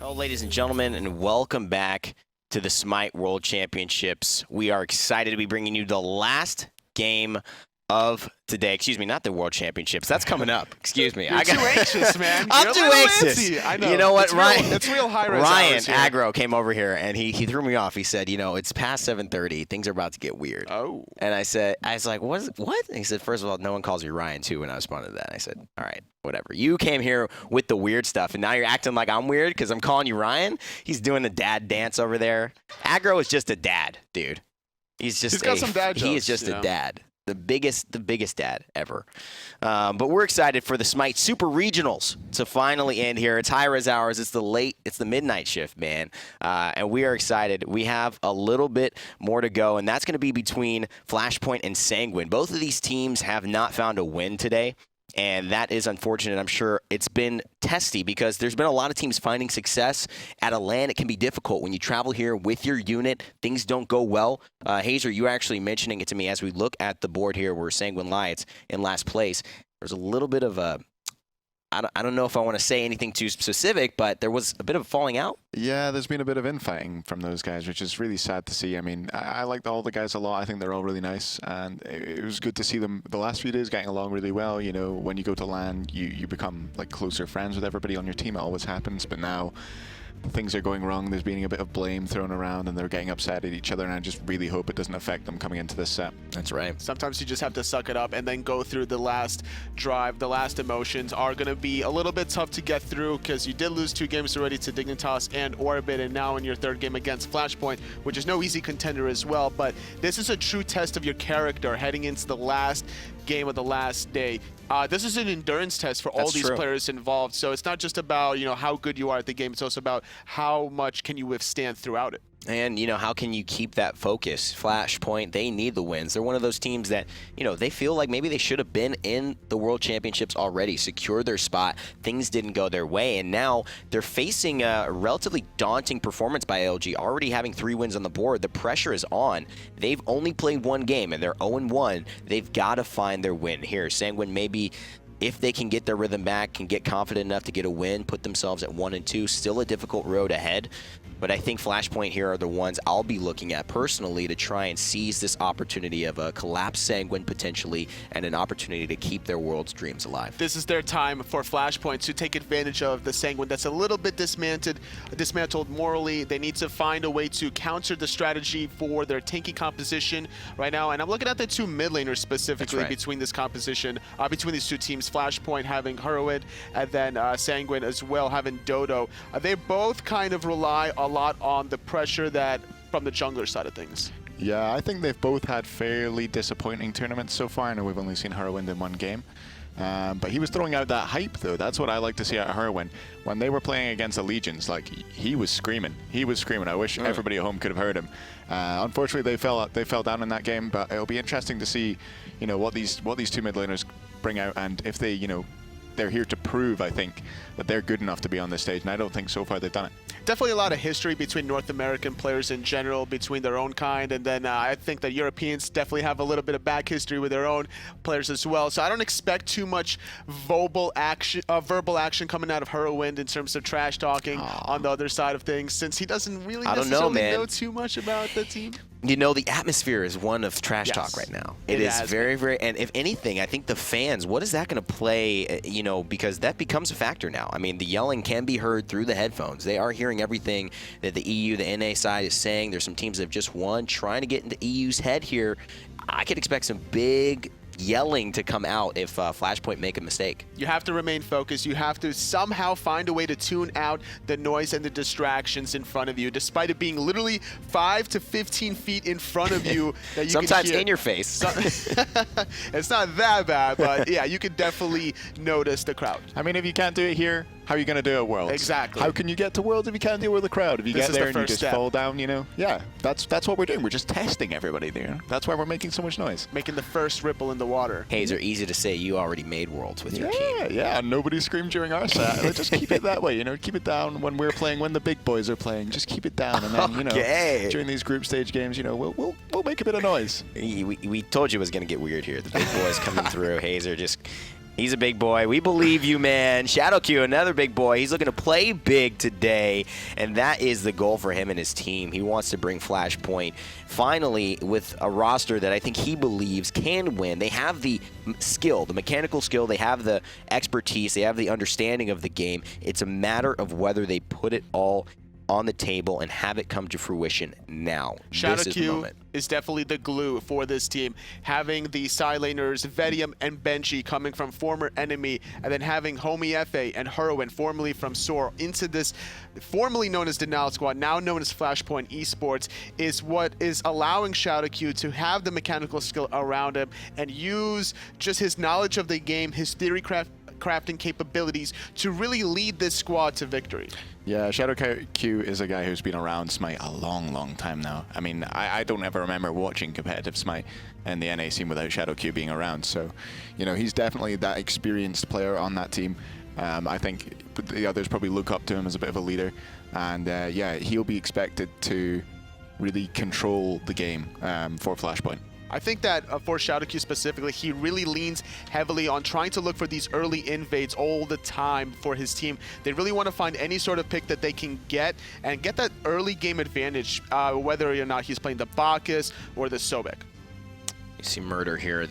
Hello, ladies and gentlemen, and welcome back to the Smite World Championships. We are excited to be bringing you the last game of today. Excuse me, not the World Championships. That's coming up. Excuse me. You're too anxious, man. I'm too anxious. Antsy. I know. You know what, it's Ryan? It's real hi-rez Ryan hours here. Aggro came over here and he threw me off. He said, you know, it's past 7:30. Things are about to get weird. Oh. And I was like, what? And he said, first of all, no one calls me Ryan too. When I responded to that, I said, all right, whatever. You came here with the weird stuff, and now you're acting like I'm weird because I'm calling you Ryan. He's doing the dad dance over there. Aggro is just a dad, dude. He's got some dad He is jokes, just a dad. The biggest dad ever. But we're excited for the Smite Super Regionals to finally end here. It's hi-rez hours. It's the midnight shift, man. And we are excited. We have a little bit more to go, and that's going to be between Flashpoint and Sanguine. Both of these teams have not found a win today. And that is unfortunate. I'm sure it's been testy because there's been a lot of teams finding success at a LAN. It can be difficult when you travel here with your unit. Things don't go well. Hazer, you were actually mentioning it to me as we look at the board here where Sanguine lies in last place. There's a little bit of a, I don't know if I want to say anything too specific, but there was a bit of a falling out. Yeah, there's been a bit of infighting from those guys, which is really sad to see. I mean, I like all the guys a lot. I think they're all really nice, and it was good to see them the last few days getting along really well. You know, when you go to LAN, you become like closer friends with everybody on your team. It always happens, but now things are going wrong. There's been a bit of blame thrown around, and they're getting upset at each other, and I just really hope it doesn't affect them coming into this set. That's right. Sometimes you just have to suck it up and then go through the last drive. The last emotions are going to be a little bit tough to get through because you did lose 2 games already to Dignitas and Orbit, and now in your 3rd game against Flashpoint, which is no easy contender as well. But this is a true test of your character heading into the last game of the last day. This is an endurance test for all these players involved. So it's not just about, you know, how good you are at the game. It's also about how much can you withstand throughout it. And, you know, how can you keep that focus? Flashpoint, they need the wins. They're one of those teams that, you know, they feel like maybe they should have been in the World Championships already, secured their spot. Things didn't go their way, and now they're facing a relatively daunting performance by LG, already having 3 wins on the board. The pressure is on. They've only played 1 game, and they're 0-1. They've got to find their win here. Sanguine maybe, if they can get their rhythm back, can get confident enough to get a win, put themselves at 1-2. Still a difficult road ahead. But I think Flashpoint here are the ones I'll be looking at personally to try and seize this opportunity of a collapsed Sanguine potentially and an opportunity to keep their world's dreams alive. This is their time for Flashpoint to take advantage of the Sanguine that's a little bit dismantled morally. They need to find a way to counter the strategy for their tanky composition right now. And I'm looking at the 2 mid laners specifically between this composition, between these 2 teams. Flashpoint having Hurriwind and then Sanguine as well having Dodo. They both kind of rely a lot on the pressure that from the jungler side of things. Yeah, I think they've both had fairly disappointing tournaments so far. I know we've only seen Hurriwind in 1 game. But he was throwing out that hype, though. That's what I like to see out of Hurriwind. When they were playing against the Legions, like, he was screaming. He was screaming. I wish everybody at home could have heard him. Unfortunately, they fell down in that game, but it'll be interesting to see, you know, what these 2 mid laners bring out, and if they, you know, they're here to prove, I think, that they're good enough to be on this stage, and I don't think so far they've done it. Definitely a lot of history between North American players in general, between their own kind, and then I think that Europeans definitely have a little bit of back history with their own players as well. So I don't expect too much verbal action coming out of Hurriwind in terms of trash talking on the other side of things, since he doesn't really necessarily know too much about the team. You know, the atmosphere is one of trash talk right now. It is very, very, and if anything, I think the fans, what is that going to play, you know, because that becomes a factor now. I mean, the yelling can be heard through the headphones. They are hearing everything that the EU, the NA side is saying. There's some teams that have just won, trying to get into EU's head here. I could expect some big yelling to come out if Flashpoint make a mistake. You have to remain focused. You have to somehow find a way to tune out the noise and the distractions in front of you, despite it being literally 5 to 15 feet in front of you. That you sometimes can hear. In your face. It's not that bad, but yeah, you could definitely notice the crowd. I mean, if you can't do it here, how are you going to do it at Worlds? Exactly. How can you get to Worlds if you can't deal with the crowd? If you get there and you just fall down, you know? Yeah, that's what we're doing. We're just testing everybody there. That's why we're making so much noise. Making the first ripple in the water. Hazer, easy to say you already made Worlds with your team. Yeah, nobody screamed during our set. Let's just keep it that way, you know? Keep it down when we're playing, when the big boys are playing. Just keep it down, and then, you know, during these group stage games, you know, we'll make a bit of noise. We told you it was going to get weird here. The big boys coming through. Hazer just He's a big boy. We believe you, man. Shadowq, another big boy. He's looking to play big today, and that is the goal for him and his team. He wants to bring Flashpoint finally with a roster that I think he believes can win. They have the skill, the mechanical skill. They have the expertise. They have the understanding of the game. It's a matter of whether they put it all on the table and have it come to fruition now. This is the Shadowq moment. is definitely the glue for this team. Having the side laners Vetium and Benji coming from former enemy, and then having Homiefe and Hurriwind, formerly from SOAR, into this formerly known as Denial Squad, now known as Flashpoint Esports, is what is allowing Shadowq to have the mechanical skill around him and use just his knowledge of the game, his theory crafting capabilities to really lead this squad to victory. Yeah, Shadowq is a guy who's been around Smite a long time now. I mean, I don't ever remember watching competitive Smite in the NA scene without Shadowq being around. So, you know, he's definitely that experienced player on that team. I think the others probably look up to him as a bit of a leader. And yeah, he'll be expected to really control the game for Flashpoint. I think that for Shadowq specifically, he really leans heavily on trying to look for these early invades all the time for his team. They really want to find any sort of pick that they can get and get that early game advantage, whether or not he's playing the Bacchus or the Sobek. You see Murrdurr here,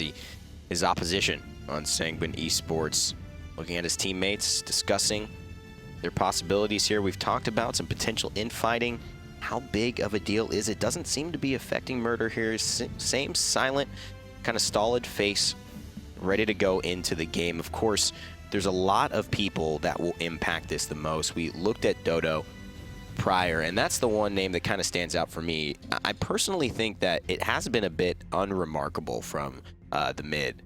his opposition on Sanguine Esports, looking at his teammates, discussing their possibilities here. We've talked about some potential infighting. How big of a deal is it? Doesn't seem to be affecting Murrdurr here. Same silent, kind of stolid face, ready to go into the game. Of course, there's a lot of people that will impact this the most. We looked at Dodo prior, and that's the one name that kind of stands out for me. I personally think that it has been a bit unremarkable from the mid,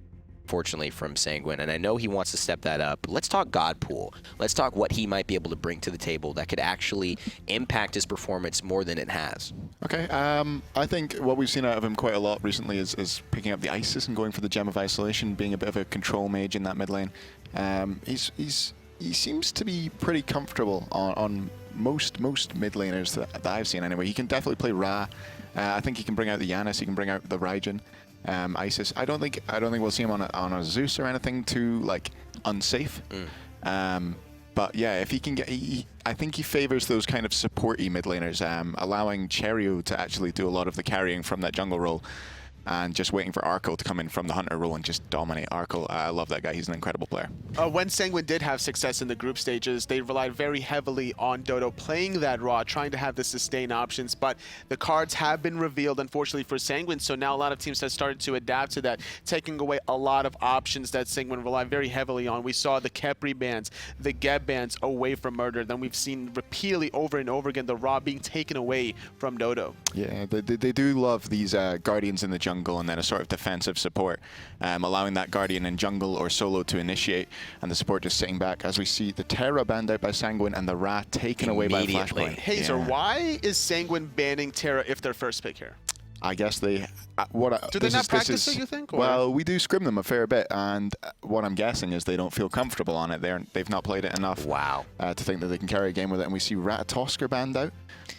fortunately, from Sanguine, and I know he wants to step that up. Let's talk God Pool. Let's talk what he might be able to bring to the table that could actually impact his performance more than it has. Okay, I think what we've seen out of him quite a lot recently is picking up the Isis and going for the Gem of Isolation, being a bit of a control mage in that mid lane. He seems to be pretty comfortable on most mid laners that I've seen anyway. He can definitely play Ra. I think he can bring out the Yanis. He can bring out the Raijin. Isis. I don't think we'll see him on a Zeus or anything too like unsafe. But yeah, if he can get, I think he favors those kind of supporty mid laners, allowing Cherryo to actually do a lot of the carrying from that jungle role, and just waiting for Arkkyl to come in from the hunter role and just dominate. Arkkyl, I love that guy. He's an incredible player. When Sanguine did have success in the group stages, they relied very heavily on Dodo playing that Raw, trying to have the sustain options, but the cards have been revealed, unfortunately, for Sanguine, so now a lot of teams have started to adapt to that, taking away a lot of options that Sanguine relied very heavily on. We saw the Khepri bans, the Geb bans away from Murrdurr, then we've seen repeatedly over and over again the Raw being taken away from Dodo. Yeah, they do love these Guardians in the jungle and then a sort of defensive support, allowing that Guardian in jungle or solo to initiate, and the support just sitting back as we see the Terra banned out by Sanguine and the Ra taken away by Flashpoint. Hazer, why is Sanguine banning Terra if their first pick here? I guess they... do they not practice it, you think? Or? Well, we do scrim them a fair bit, and what I'm guessing is they don't feel comfortable on it. They've not played it enough to think that they can carry a game with it, and we see Ratatosker banned out.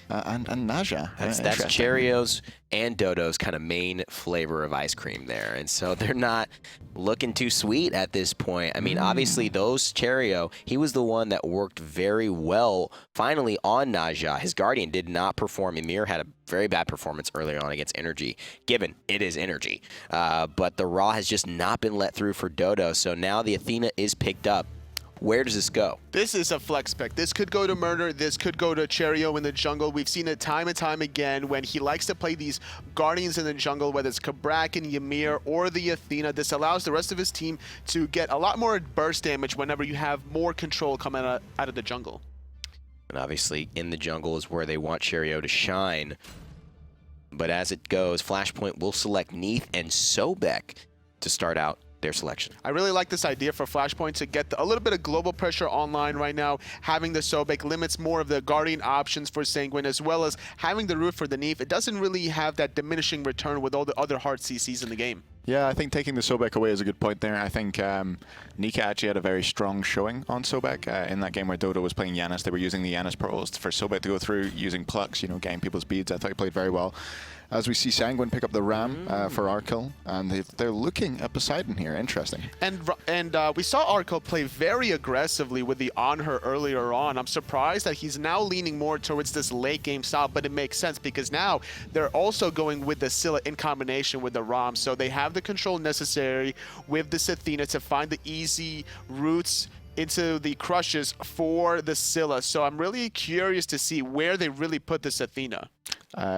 And Naja. That's Cherryo's and Dodo's kind of main flavor of ice cream there. And so they're not looking too sweet at this point. I mean, obviously, Cherryo, he was the one that worked very well finally on Naja. His Guardian did not perform. Ymir had a very bad performance earlier on against Energy, given it is Energy. But the Raw has just not been let through for Dodo. So now the Athena is picked up. Where does this go? This is a flex pick. This could go to Murrdurr. This could go to Cherryo in the jungle. We've seen it time and time again when he likes to play these Guardians in the jungle, whether it's Kabrak and Ymir or the Athena. This allows the rest of his team to get a lot more burst damage whenever you have more control coming out of the jungle. And obviously, in the jungle is where they want Cherryo to shine. But as it goes, Flashpoint will select Neith and Sobek to start out their selection. I really like this idea for Flashpoint to get a little bit of global pressure online right now. Having the Sobek limits more of the Guardian options for Sanguine, as well as having the root for the Neith. It doesn't really have that diminishing return with all the other hard CCs in the game. Yeah, I think taking the Sobek away is a good point there. I think Nika actually had a very strong showing on Sobek in that game where Dodo was playing Yanis. They were using the Yanis pearls for Sobek to go through using Plucks, you know, getting people's beads. I thought he played very well. as we see Sanguine pick up the Ram for Arkkyl, and they're looking at Poseidon here. Interesting. And we saw Arkkyl play very aggressively with the on her earlier on. I'm surprised that he's now leaning more towards this late game style, but it makes sense because now they're also going with the Scylla in combination with the Ram, so they have the control necessary with this Athena to find the easy routes into the crushes for the Scylla. So I'm really curious to see where they really put this Athena.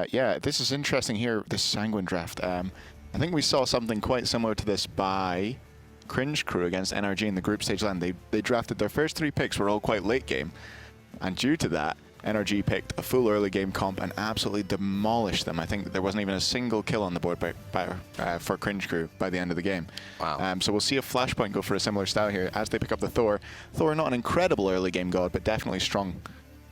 Yeah, this is interesting here, this Sanguine draft. I think we saw something quite similar to this by Cringe Crew against NRG in the group stage land. They drafted their first 3 picks were all quite late game, and due to that, NRG picked a full early game comp and absolutely demolished them. I think there wasn't even a single kill on the board for Cringe Crew by the end of the game. Wow. So we'll see if Flashpoint go for a similar style here as they pick up the Thor. Thor, not an incredible early game god, but definitely strong.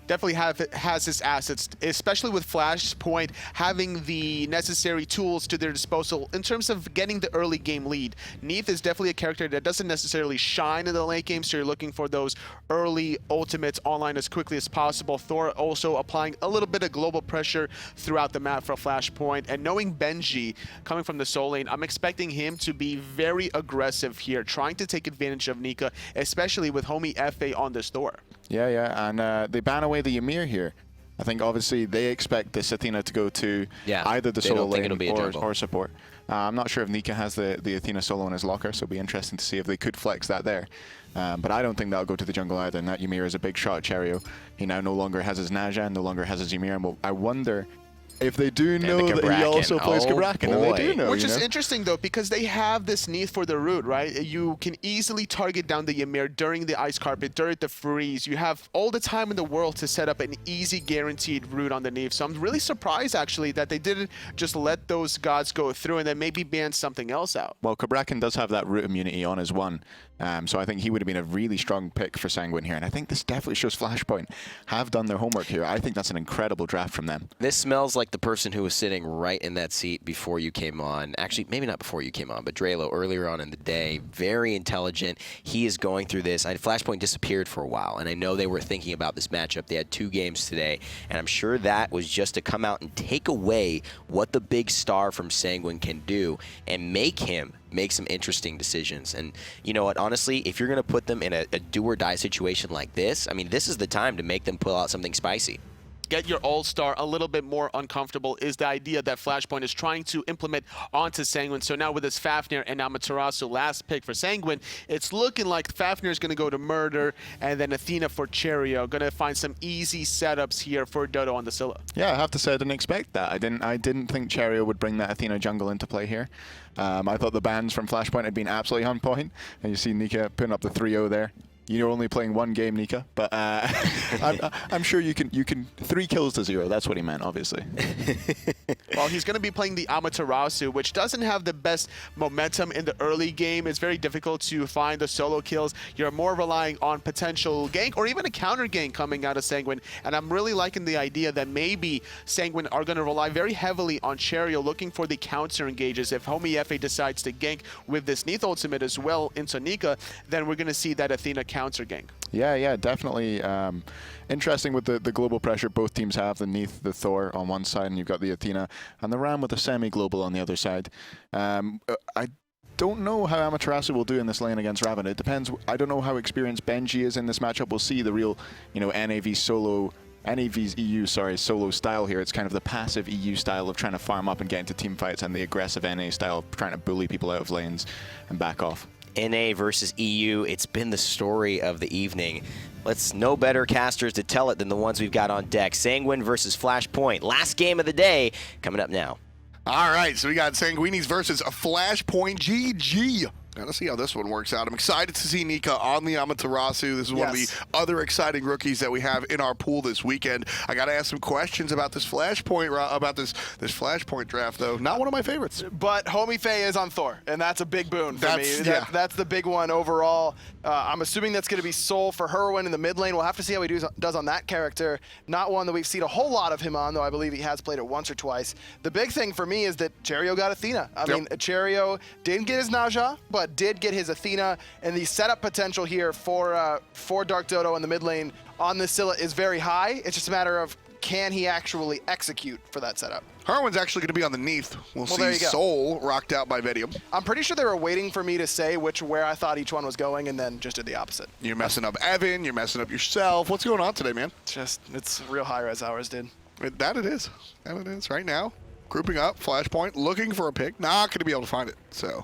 Definitely has his assets, especially with Flashpoint having the necessary tools to their disposal in terms of getting the early game lead. Neith is definitely a character that doesn't necessarily shine in the late game, so you're looking for those early ultimates online as quickly as possible. Thor also applying a little bit of global pressure throughout the map for Flashpoint. And knowing Benji coming from the soul lane, I'm expecting him to be very aggressive here, trying to take advantage of Nika, especially with Homiefe on this Thor. Yeah, and they ban away the Ymir here. I think obviously they expect this Athena to go to either the solo lane or support. I'm not sure if Nika has the Athena solo in his locker, so it'll be interesting to see if they could flex that there. But I don't think that'll go to the jungle either, and that Ymir is a big shot at Cherryo. He now no longer has his Naja and no longer has his Ymir, and I wonder if they do know that he also plays Kabrakan, and they do know. Which is interesting, though, because they have this Neith for the root, right? You can easily target down the Ymir during the Ice Carpet, during the freeze. You have all the time in the world to set up an easy, guaranteed root on the Neith. So I'm really surprised, actually, that they didn't just let those gods go through and then maybe ban something else out. Well, Kabrakan does have that root immunity on his one, so I think he would have been a really strong pick for Sanguine here. And I think this definitely shows Flashpoint have done their homework here. I think that's an incredible draft from them. This smells like the person who was sitting right in that seat before you came on. Actually, maybe not before you came on, but Drelo earlier on in the day. Very intelligent. He is going through this. Flashpoint disappeared for a while, and I know they were thinking about this matchup. They had 2 games today, and I'm sure that was just to come out and take away what the big star from Sanguine can do and make him make some interesting decisions. And you know what, honestly, if you're going to put them in a do-or-die situation like this, I mean, this is the time to make them pull out something spicy. Get your all-star a little bit more uncomfortable is the idea that Flashpoint is trying to implement onto Sanguine. So now with this Fafnir and Amaterasu last pick for Sanguine, it's looking like Fafnir is going to go to Murrdurr and then Athena for Cherryo. Going to find some easy setups here for Dodo on the Scylla. Yeah, I have to say I didn't expect that. I didn't think Cherryo would bring that Athena jungle into play here. I thought the bans from Flashpoint had been absolutely on point, and you see Nika putting up the 3-0 there. You're only playing 1 game, Nika, but I'm sure you can 3 kills to 0. That's what he meant, obviously. Well, he's going to be playing the Amaterasu, which doesn't have the best momentum in the early game. It's very difficult to find the solo kills. You're more relying on potential gank or even a counter gank coming out of Sanguine. And I'm really liking the idea that maybe Sanguine are going to rely very heavily on Cherryo, looking for the counter engages. If Homiefe decides to gank with this Neith ultimate as well into Nika, then we're going to see that Athena counter gank. Yeah, definitely. Interesting with the global pressure both teams have, the Neith, the Thor on one side, and you've got the Athena, and the Ram with the semi-global on the other side. I don't know how Amaterasu will do in this lane against Ravana. It depends. I don't know how experienced Benji is in this matchup. We'll see the real, NAV's EU, solo style here. It's kind of the passive EU style of trying to farm up and get into team fights, and the aggressive NA style of trying to bully people out of lanes and back off. NA versus EU, it's been the story of the evening. Let's no better casters to tell it than the ones we've got on deck. Sanguine versus Flashpoint. Last game of the day coming up now. All right, so we got Sanguinis versus a Flashpoint. GG. Gotta see how this one works out. I'm excited to see Nika on the Amaterasu. This is one of the other exciting rookies that we have in our pool this weekend. I gotta ask some questions about this Flashpoint draft, though. Not one of my favorites. But Homiefe is on Thor, and that's a big boon for me. That's the big one overall. I'm assuming that's going to be Soul for Hurriwind in the mid lane. We'll have to see how he does on that character. Not one that we've seen a whole lot of him on, though I believe he has played it once or twice. The big thing for me is that Cherryo got Athena. I mean, Cherryo didn't get his Naja, but did get his Athena, and the setup potential here for TheDarkDodo in the mid lane on this Scylla is very high. It's just a matter of can he actually execute for that setup. Hurriwind's actually going to be on the Neith. We'll there see you go. Soul rocked out by Vetium. I'm pretty sure they were waiting for me to say where I thought each one was going, and then just did the opposite. You're messing up Evan. You're messing up yourself. What's going on today, man? It's real high-res hours, dude. That it is. That it is right now. Grouping up, Flashpoint, looking for a pick. Not going to be able to find it. So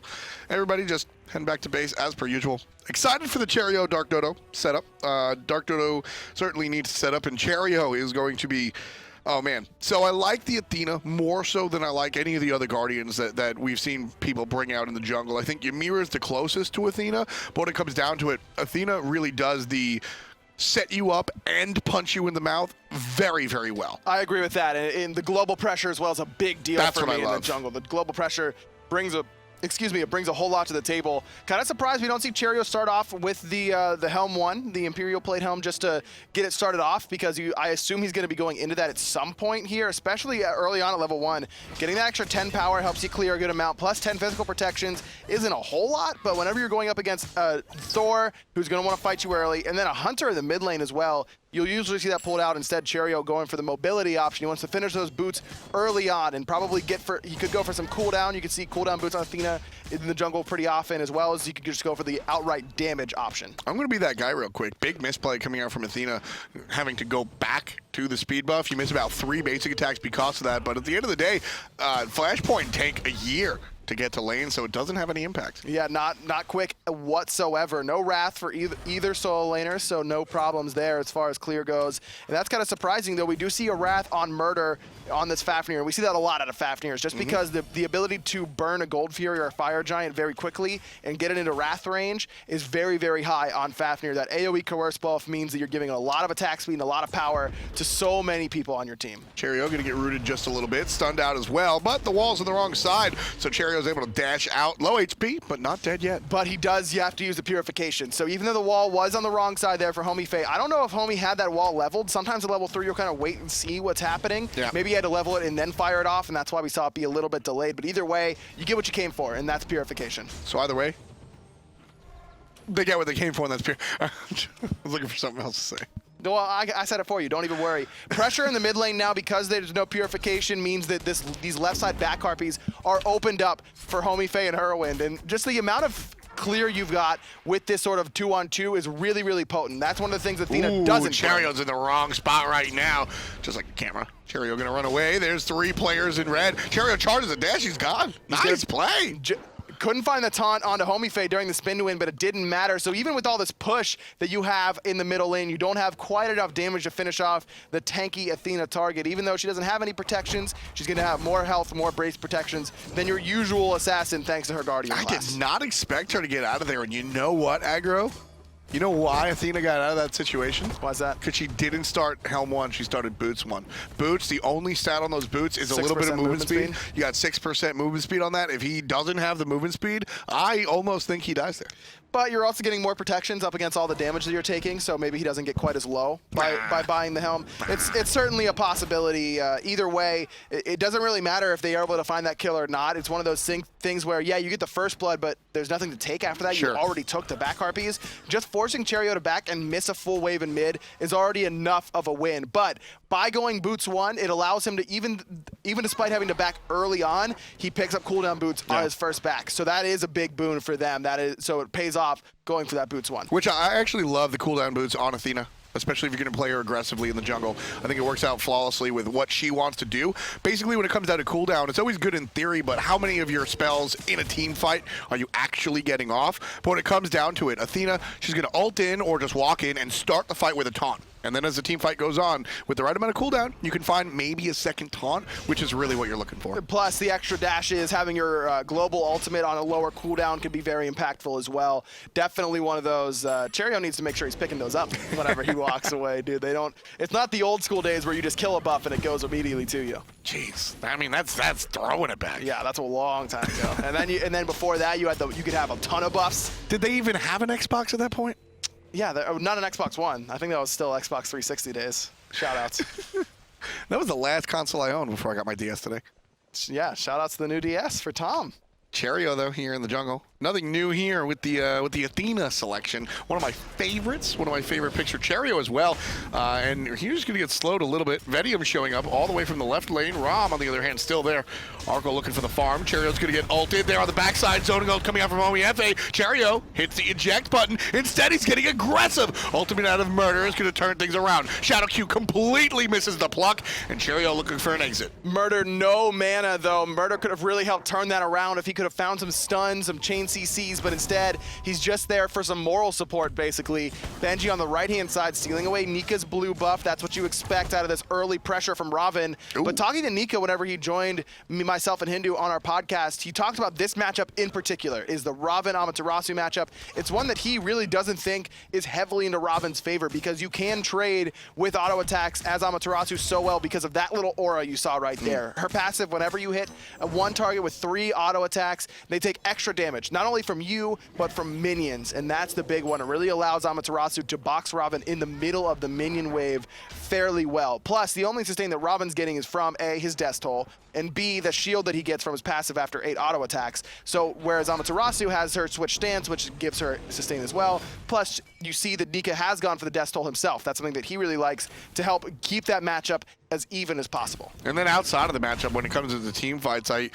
everybody just heading back to base as per usual. Excited for the Cherryo TheDarkDodo setup. TheDarkDodo certainly needs to set up, and Cherryo is going to be... Oh, man. So I like the Athena more so than I like any of the other Guardians that we've seen people bring out in the jungle. I think Ymir is the closest to Athena, but when it comes down to it, Athena really does the set you up and punch you in the mouth very, very well. I agree with that. And the global pressure as well is a big deal for me in the jungle. The global pressure brings it brings a whole lot to the table. Kind of surprised we don't see Cherryo start off with the Helm 1, the Imperial Plate Helm, just to get it started off, because I assume he's going to be going into that at some point here, especially early on at level 1. Getting that extra 10 power helps you clear a good amount, plus 10 physical protections isn't a whole lot, but whenever you're going up against Thor, who's going to want to fight you early, and then a Hunter in the mid lane as well, you'll usually see that pulled out. Instead, Cherryo going for the mobility option. He wants to finish those boots early on and probably he could go for some cooldown. You can see cooldown boots on Athena in the jungle pretty often, as well as you could just go for the outright damage option. I'm going to be that guy real quick. Big misplay coming out from Athena, having to go back to the speed buff. You miss about 3 basic attacks because of that, but at the end of the day, Flashpoint take a year to get to lane, so it doesn't have any impact. Yeah, not quick whatsoever. No Wrath for either solo laner, so no problems there as far as clear goes. And that's kind of surprising, though. We do see a Wrath on Murrdurr on this Fafnir. We see that a lot out of Fafnirs, just because the ability to burn a Gold Fury or a Fire Giant very quickly and get it into Wrath range is very, very high on Fafnir. That AoE Coerce buff means that you're giving a lot of attack speed and a lot of power to so many people on your team. Cherryo going to get rooted just a little bit, stunned out as well, but the wall's on the wrong side, so Cherryo's able to dash out. Low HP, but not dead yet. But you have to use the Purification. So even though the wall was on the wrong side there for Homiefe, I don't know if Homie had that wall leveled. Sometimes at level 3, you'll kind of wait and see what's happening. Yeah. Maybe he had to level it and then fire it off, and that's why we saw it be a little bit delayed. But either way, you get what you came for, and that's Purification. So either way, they get what they came for, and that's pure. I was looking for something else to say. Well, I said it for you. Don't even worry. Pressure in the mid lane now, because there's no Purification, means that these left side back harpies are opened up for Homiefe and Hurriwind. And just the amount of clear you've got with this sort of 2-on-2 is really, really potent. That's one of the things Athena doesn't. Cherryo's in the wrong spot right now, just like the camera. Cherryo gonna run away. There's 3 players in red. Cherryo charges a dash. He's gone. Nice play. Couldn't find the taunt onto Homiefe during the spin to win, but it didn't matter. So even with all this push that you have in the middle lane, you don't have quite enough damage to finish off the tanky Athena target. Even though she doesn't have any protections, she's going to have more health, more brace protections than your usual assassin, thanks to her Guardian class. I did not expect her to get out of there, and you know what, Aggro? You know why Athena got out of that situation? Why's that? Because she didn't start Helm 1, she started Boots 1. Boots, the only stat on those boots is a little bit of movement speed. You got 6% movement speed on that. If he doesn't have the movement speed, I almost think he dies there. But you're also getting more protections up against all the damage that you're taking, so maybe he doesn't get quite as low by buying the Helm. It's certainly a possibility. Either way, it doesn't really matter if they are able to find that kill or not. It's one of those things where, yeah, you get the first blood, but there's nothing to take after that. Sure. You already took the back harpies. Just forcing Cherryo to back and miss a full wave in mid is already enough of a win. But by going Boots 1, it allows him to, even despite having to back early on, he picks up cooldown boots on his first back. So that is a big boon for them. So it pays off going for that Boots 1. Which I actually love the cooldown boots on Athena, especially if you're going to play her aggressively in the jungle. I think it works out flawlessly with what she wants to do. Basically, when it comes down to cooldown, it's always good in theory, but how many of your spells in a team fight are you actually getting off? But when it comes down to it, Athena, she's going to ult in or just walk in and start the fight with a taunt. And then as the team fight goes on, with the right amount of cooldown, you can find maybe a second taunt, which is really what you're looking for. Plus, the extra dashes, having your global ultimate on a lower cooldown can be very impactful as well. Definitely one of those. Cherryo needs to make sure he's picking those up whenever he walks away, dude. It's not the old school days where you just kill a buff and it goes immediately to you. Jeez, I mean that's throwing it back. Yeah, that's a long time ago. and then before that, you could have a ton of buffs. Did they even have an Xbox at that point? Yeah, not an Xbox One. I think that was still Xbox 360 days. Shoutouts. That was the last console I owned before I got my DS today. Yeah, shoutouts to the new DS for Tom. Cherryo, though, here in the jungle. Nothing new here with the Athena selection. One of my favorites. One of my favorite picture. Cherryo as well. And here's going to get slowed a little bit. Vetium showing up all the way from the left lane. Rama, on the other hand, still there. Arkkyl looking for the farm. Cherryo's going to get ulted there on the backside. Zoning ult coming out from Homiefe. Cherryo hits the eject button. Instead, he's getting aggressive. Ultimate out of Murrdurr is going to turn things around. Shadowq completely misses the pluck. And Cherryo looking for an exit. Murrdurr, no mana, though. Murrdurr could have really helped turn that around if he could have found some stuns, some chain CCs, but instead, he's just there for some moral support, basically. Benji on the right-hand side, stealing away Nika's blue buff. That's what you expect out of this early pressure from Ravana. But talking to Nika whenever he joined me, myself, and Hindu on our podcast, he talked about this matchup in particular, is the Ravana Amaterasu matchup. It's one that he really doesn't think is heavily into Ravana's favor because you can trade with auto attacks as Amaterasu so well because of that little aura you saw right there. Her passive, whenever you hit one target with 3 auto attacks, they take extra damage, not only from you, but from minions, and that's the big one. It really allows Amaterasu to box Ravana in the middle of the minion wave fairly well. Plus, the only sustain that Ravana's getting is from A, his death toll, and B, the shield that he gets from his passive after 8 auto attacks. So whereas Amaterasu has her switch stance, which gives her sustain as well, plus you see that Nika has gone for the death toll himself. That's something that he really likes to help keep that matchup as even as possible. And then outside of the matchup, when it comes to the team fights, I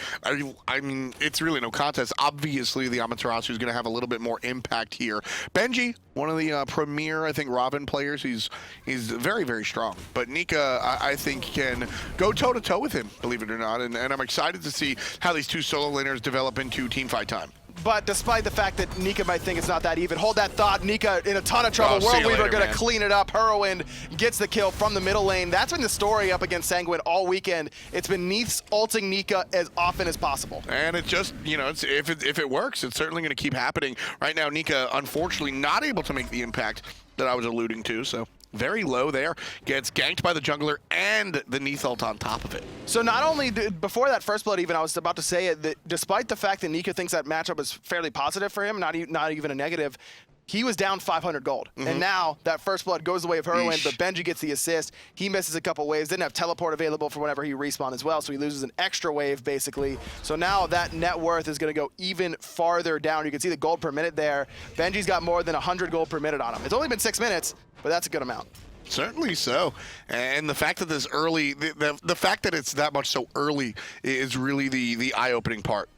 mean, it's really no contest. Obviously, the Amaterasu is going to have a little bit more impact here. Benji, one of the premier, I think, Ravana players, he's very, very strong. But Nika, I think, can go toe-to-toe with him, believe it or not. And I'm excited to see how these two solo laners develop into team fight time. But despite the fact that Nika might think it's not that even, hold that thought. Nika in a ton of trouble. World Weaver going to clean it up. Hurriwind gets the kill from the middle lane. That's been the story up against Sanguine all weekend. It's been Neith's ulting Nika as often as possible. And it just, you know, if it works, it's certainly going to keep happening. Right now, Nika, unfortunately, not able to make the impact that I was alluding to, so very low there. Gets ganked by the jungler and the Neith ult on top of it. So not only, before that first blood even, I was about to say it, that despite the fact that Nika thinks that matchup is fairly positive for him, not even a negative, he was down 500 gold. And now that first blood goes the way of Hurriwind, but Benji gets the assist. He misses a couple waves, didn't have teleport available for whenever he respawned as well, so he loses an extra wave, basically. So now that net worth is going to go even farther down. You can see the gold per minute there. Benji's got more than 100 gold per minute on him. It's only been 6 minutes, but that's a good amount. Certainly so. And the fact that this early, the fact that it's that much so early is really the eye-opening part.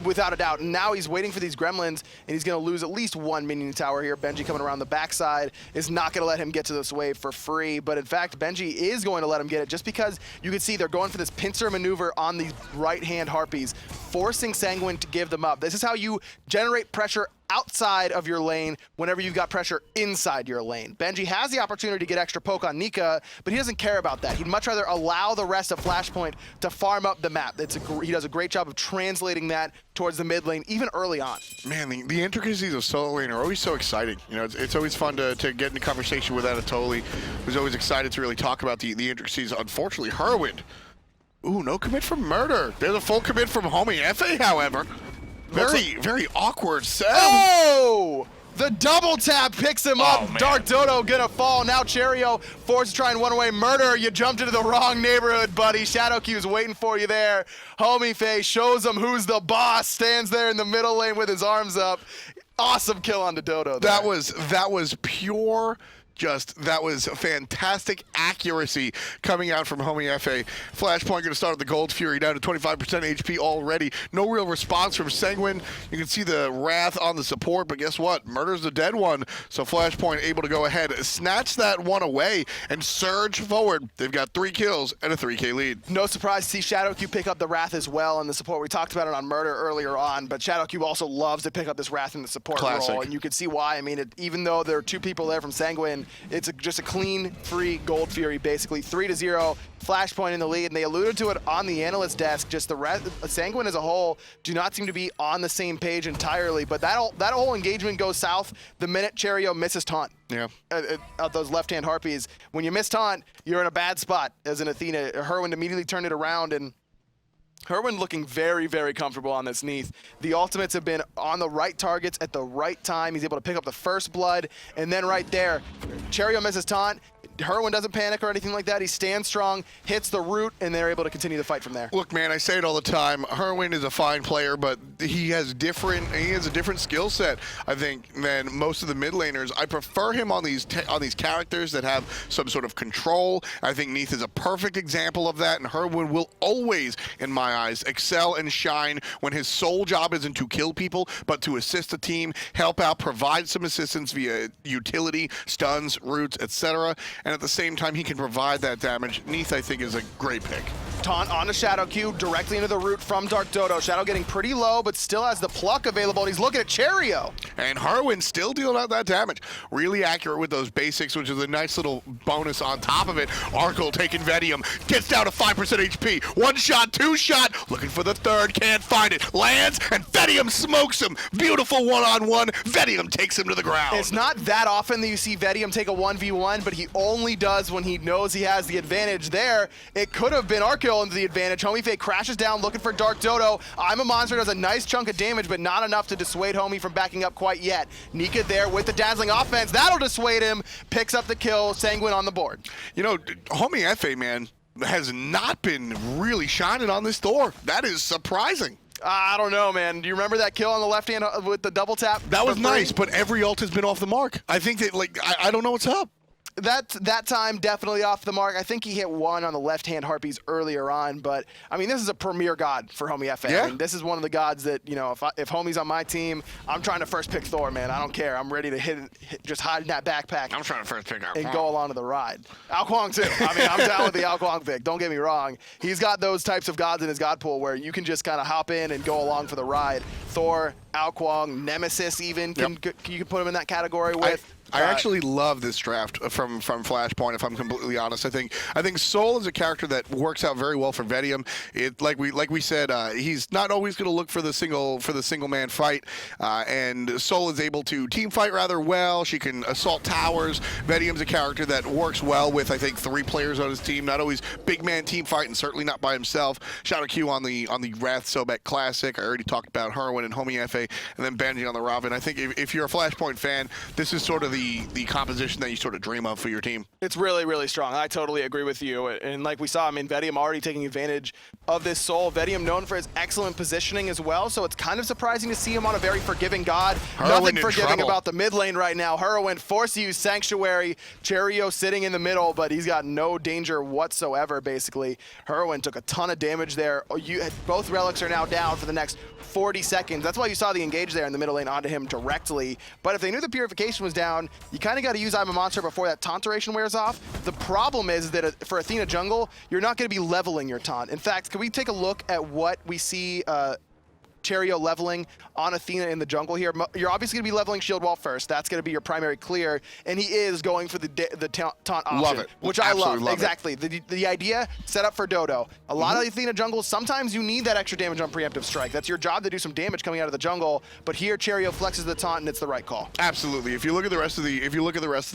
Without a doubt. And now he's waiting for these gremlins, and he's going to lose at least one minion tower here. Benji coming around the backside is not going to let him get to this wave for free. But in fact, Benji is going to let him get it just because you can see they're going for this pincer maneuver on these right-hand harpies, forcing Sanguine to give them up. This is how you generate pressure outside of your lane whenever you've got pressure inside your lane. Benji has the opportunity to get extra poke on Nika, but he doesn't care about that. He'd much rather allow the rest of Flashpoint to farm up the map. He does a great job of translating that towards the mid lane, even early on. Man, the intricacies of solo lane are always so exciting. You know, it's always fun to get into conversation with Anatoly, who's always excited to really talk about the intricacies. Unfortunately, Hurriwind. Ooh, no commit from Murrdurr. There's a full commit from Homiefe, however. Very awkward set. Oh! The double tap picks him up. TheDarkDodo gonna fall. Now Cherryo forced to try and run away. Murrdurr, you jumped into the wrong neighborhood, buddy. Shadowq is waiting for you there. Homiefe shows him who's the boss. Stands there in the middle lane with his arms up. Awesome kill on TheDarkDodo. That was pure. That was fantastic accuracy coming out from Homiefe. Flashpoint going to start with the Gold Fury down to 25% HP already. No real response from Sanguine. You can see the wrath on the support, but guess what? Murrdurr's the dead one. So Flashpoint able to go ahead, snatch that one away, and surge forward. They've got 3 kills and a 3K lead. No surprise to see Shadowq pick up the wrath as well in the support. We talked about it on Murrdurr earlier on, but Shadowq also loves to pick up this wrath in the support role, and you can see why. I mean, even though there are 2 people there from Sanguine, it's just a clean, free Gold Fury, basically 3-0. Flashpoint in the lead, and they alluded to it on the analyst desk. Just the rest, Sanguine as a whole, do not seem to be on the same page entirely. But that whole engagement goes south the minute Cherryo misses taunt. Yeah. Those left-hand harpies. When you miss taunt, you're in a bad spot as an Athena. Hurriwind immediately turned it around, and Hurriwind looking very, very comfortable on this Neith. The ultimates have been on the right targets at the right time. He's able to pick up the first blood, and then right there, Cherryo misses taunt. Hurriwind doesn't panic or anything like that. He stands strong, hits the root, and they're able to continue the fight from there. Look, man, I say it all the time. Hurriwind is a fine player, but he has a different skill set, I think, than most of the mid laners. I prefer him on these characters that have some sort of control. I think Neith is a perfect example of that, and Hurriwind will always, in my eyes, excel and shine when his sole job isn't to kill people, but to assist the team, help out, provide some assistance via utility, stuns, roots, etc. And at the same time, he can provide that damage. Neith, I think, is a great pick. Taunt on the Shadowq, directly into the root from DarkDodo. Shadow getting pretty low, but still has the pluck available. He's looking at Cherryo. And Hurriwind still dealing out that damage. Really accurate with those basics, which is a nice little bonus on top of it. Arkkyl taking Vetium, gets down to 5% HP. One shot, two shot, looking for the third, can't find it. Lands, and Vetium smokes him. Beautiful one-on-one. Vetium takes him to the ground. It's not that often that you see Vetium take a 1v1, but he only does when he knows he has the advantage there. It could have been Arkkyl into the advantage. Homiefe crashes down looking for DarkDodo. I'm a Monster does a nice chunk of damage, but not enough to dissuade Homie from backing up quite yet. Nika there with the dazzling offense. That'll dissuade him. Picks up the kill. Sanguine on the board. You know, Homiefe, man, has not been really shining on this Thor. That is surprising. I don't know, man. Do you remember that kill on the left hand with the double tap? That was nice, but every ult has been off the mark. I think that, like, I don't know what's up. That time definitely off the mark. I think he hit one on the left-hand harpies earlier on, but I mean, this is a premier god for Homiefe. Yeah. I mean, this is one of the gods that, you know, if Homie's on my team, I'm trying to first pick Thor, man. I don't care. I'm ready to hit just hide in that backpack. I'm trying to first pick and go along to the ride. Ao Kuang too. I mean, I'm down with the Ao Kuang pick. Don't get me wrong. He's got those types of gods in his god pool where you can just kind of hop in and go along for the ride. Thor, Ao Kuang, Nemesis even, you can put him in that category with. I actually love this draft from Flashpoint, if I'm completely honest. I think Sol is a character that works out very well for Vetium. Like we said, he's not always going to look for the single man fight, and Sol is able to team fight rather well. She can assault towers. Vetium's a character that works well with, I think, 3 players on his team. Not always big man team fight, and certainly not by himself. Shadowq on the Wrath Sobek Classic. I already talked about Hurriwind and Homiefe, and then Benji on the Ravana. I think if you're a Flashpoint fan, this is sort of the composition that you sort of dream of for your team. It's really, really strong. I totally agree with you. And like we saw, I mean, Vetium already taking advantage of this Sol. Vetium known for his excellent positioning as well, so it's kind of surprising to see him on a very forgiving god. Nothing forgiving about the mid lane right now. Hurriwind forced to use Sanctuary. Cherryo sitting in the middle, but he's got no danger whatsoever, basically. Hurriwind took a ton of damage there. Both relics are now down for the next 40 seconds. That's why you saw the engage there in the middle lane onto him directly. But if they knew the purification was down, you kind of got to use I'm a Monster before that taunt duration wears off. The problem is that for Athena jungle, you're not going to be leveling your taunt. In fact, can we take a look at what we see Cherryo leveling on Athena in the jungle here? You're obviously going to be leveling shield wall first. That's going to be your primary clear, and he is going for the taunt option. Love it. Which Absolutely I love. Exactly. The idea set up for Dodo. A lot of Athena jungles, sometimes you need that extra damage on preemptive strike. That's your job to do some damage coming out of the jungle, but here Cherryo flexes the taunt and it's the right call. Absolutely. If you look at the rest of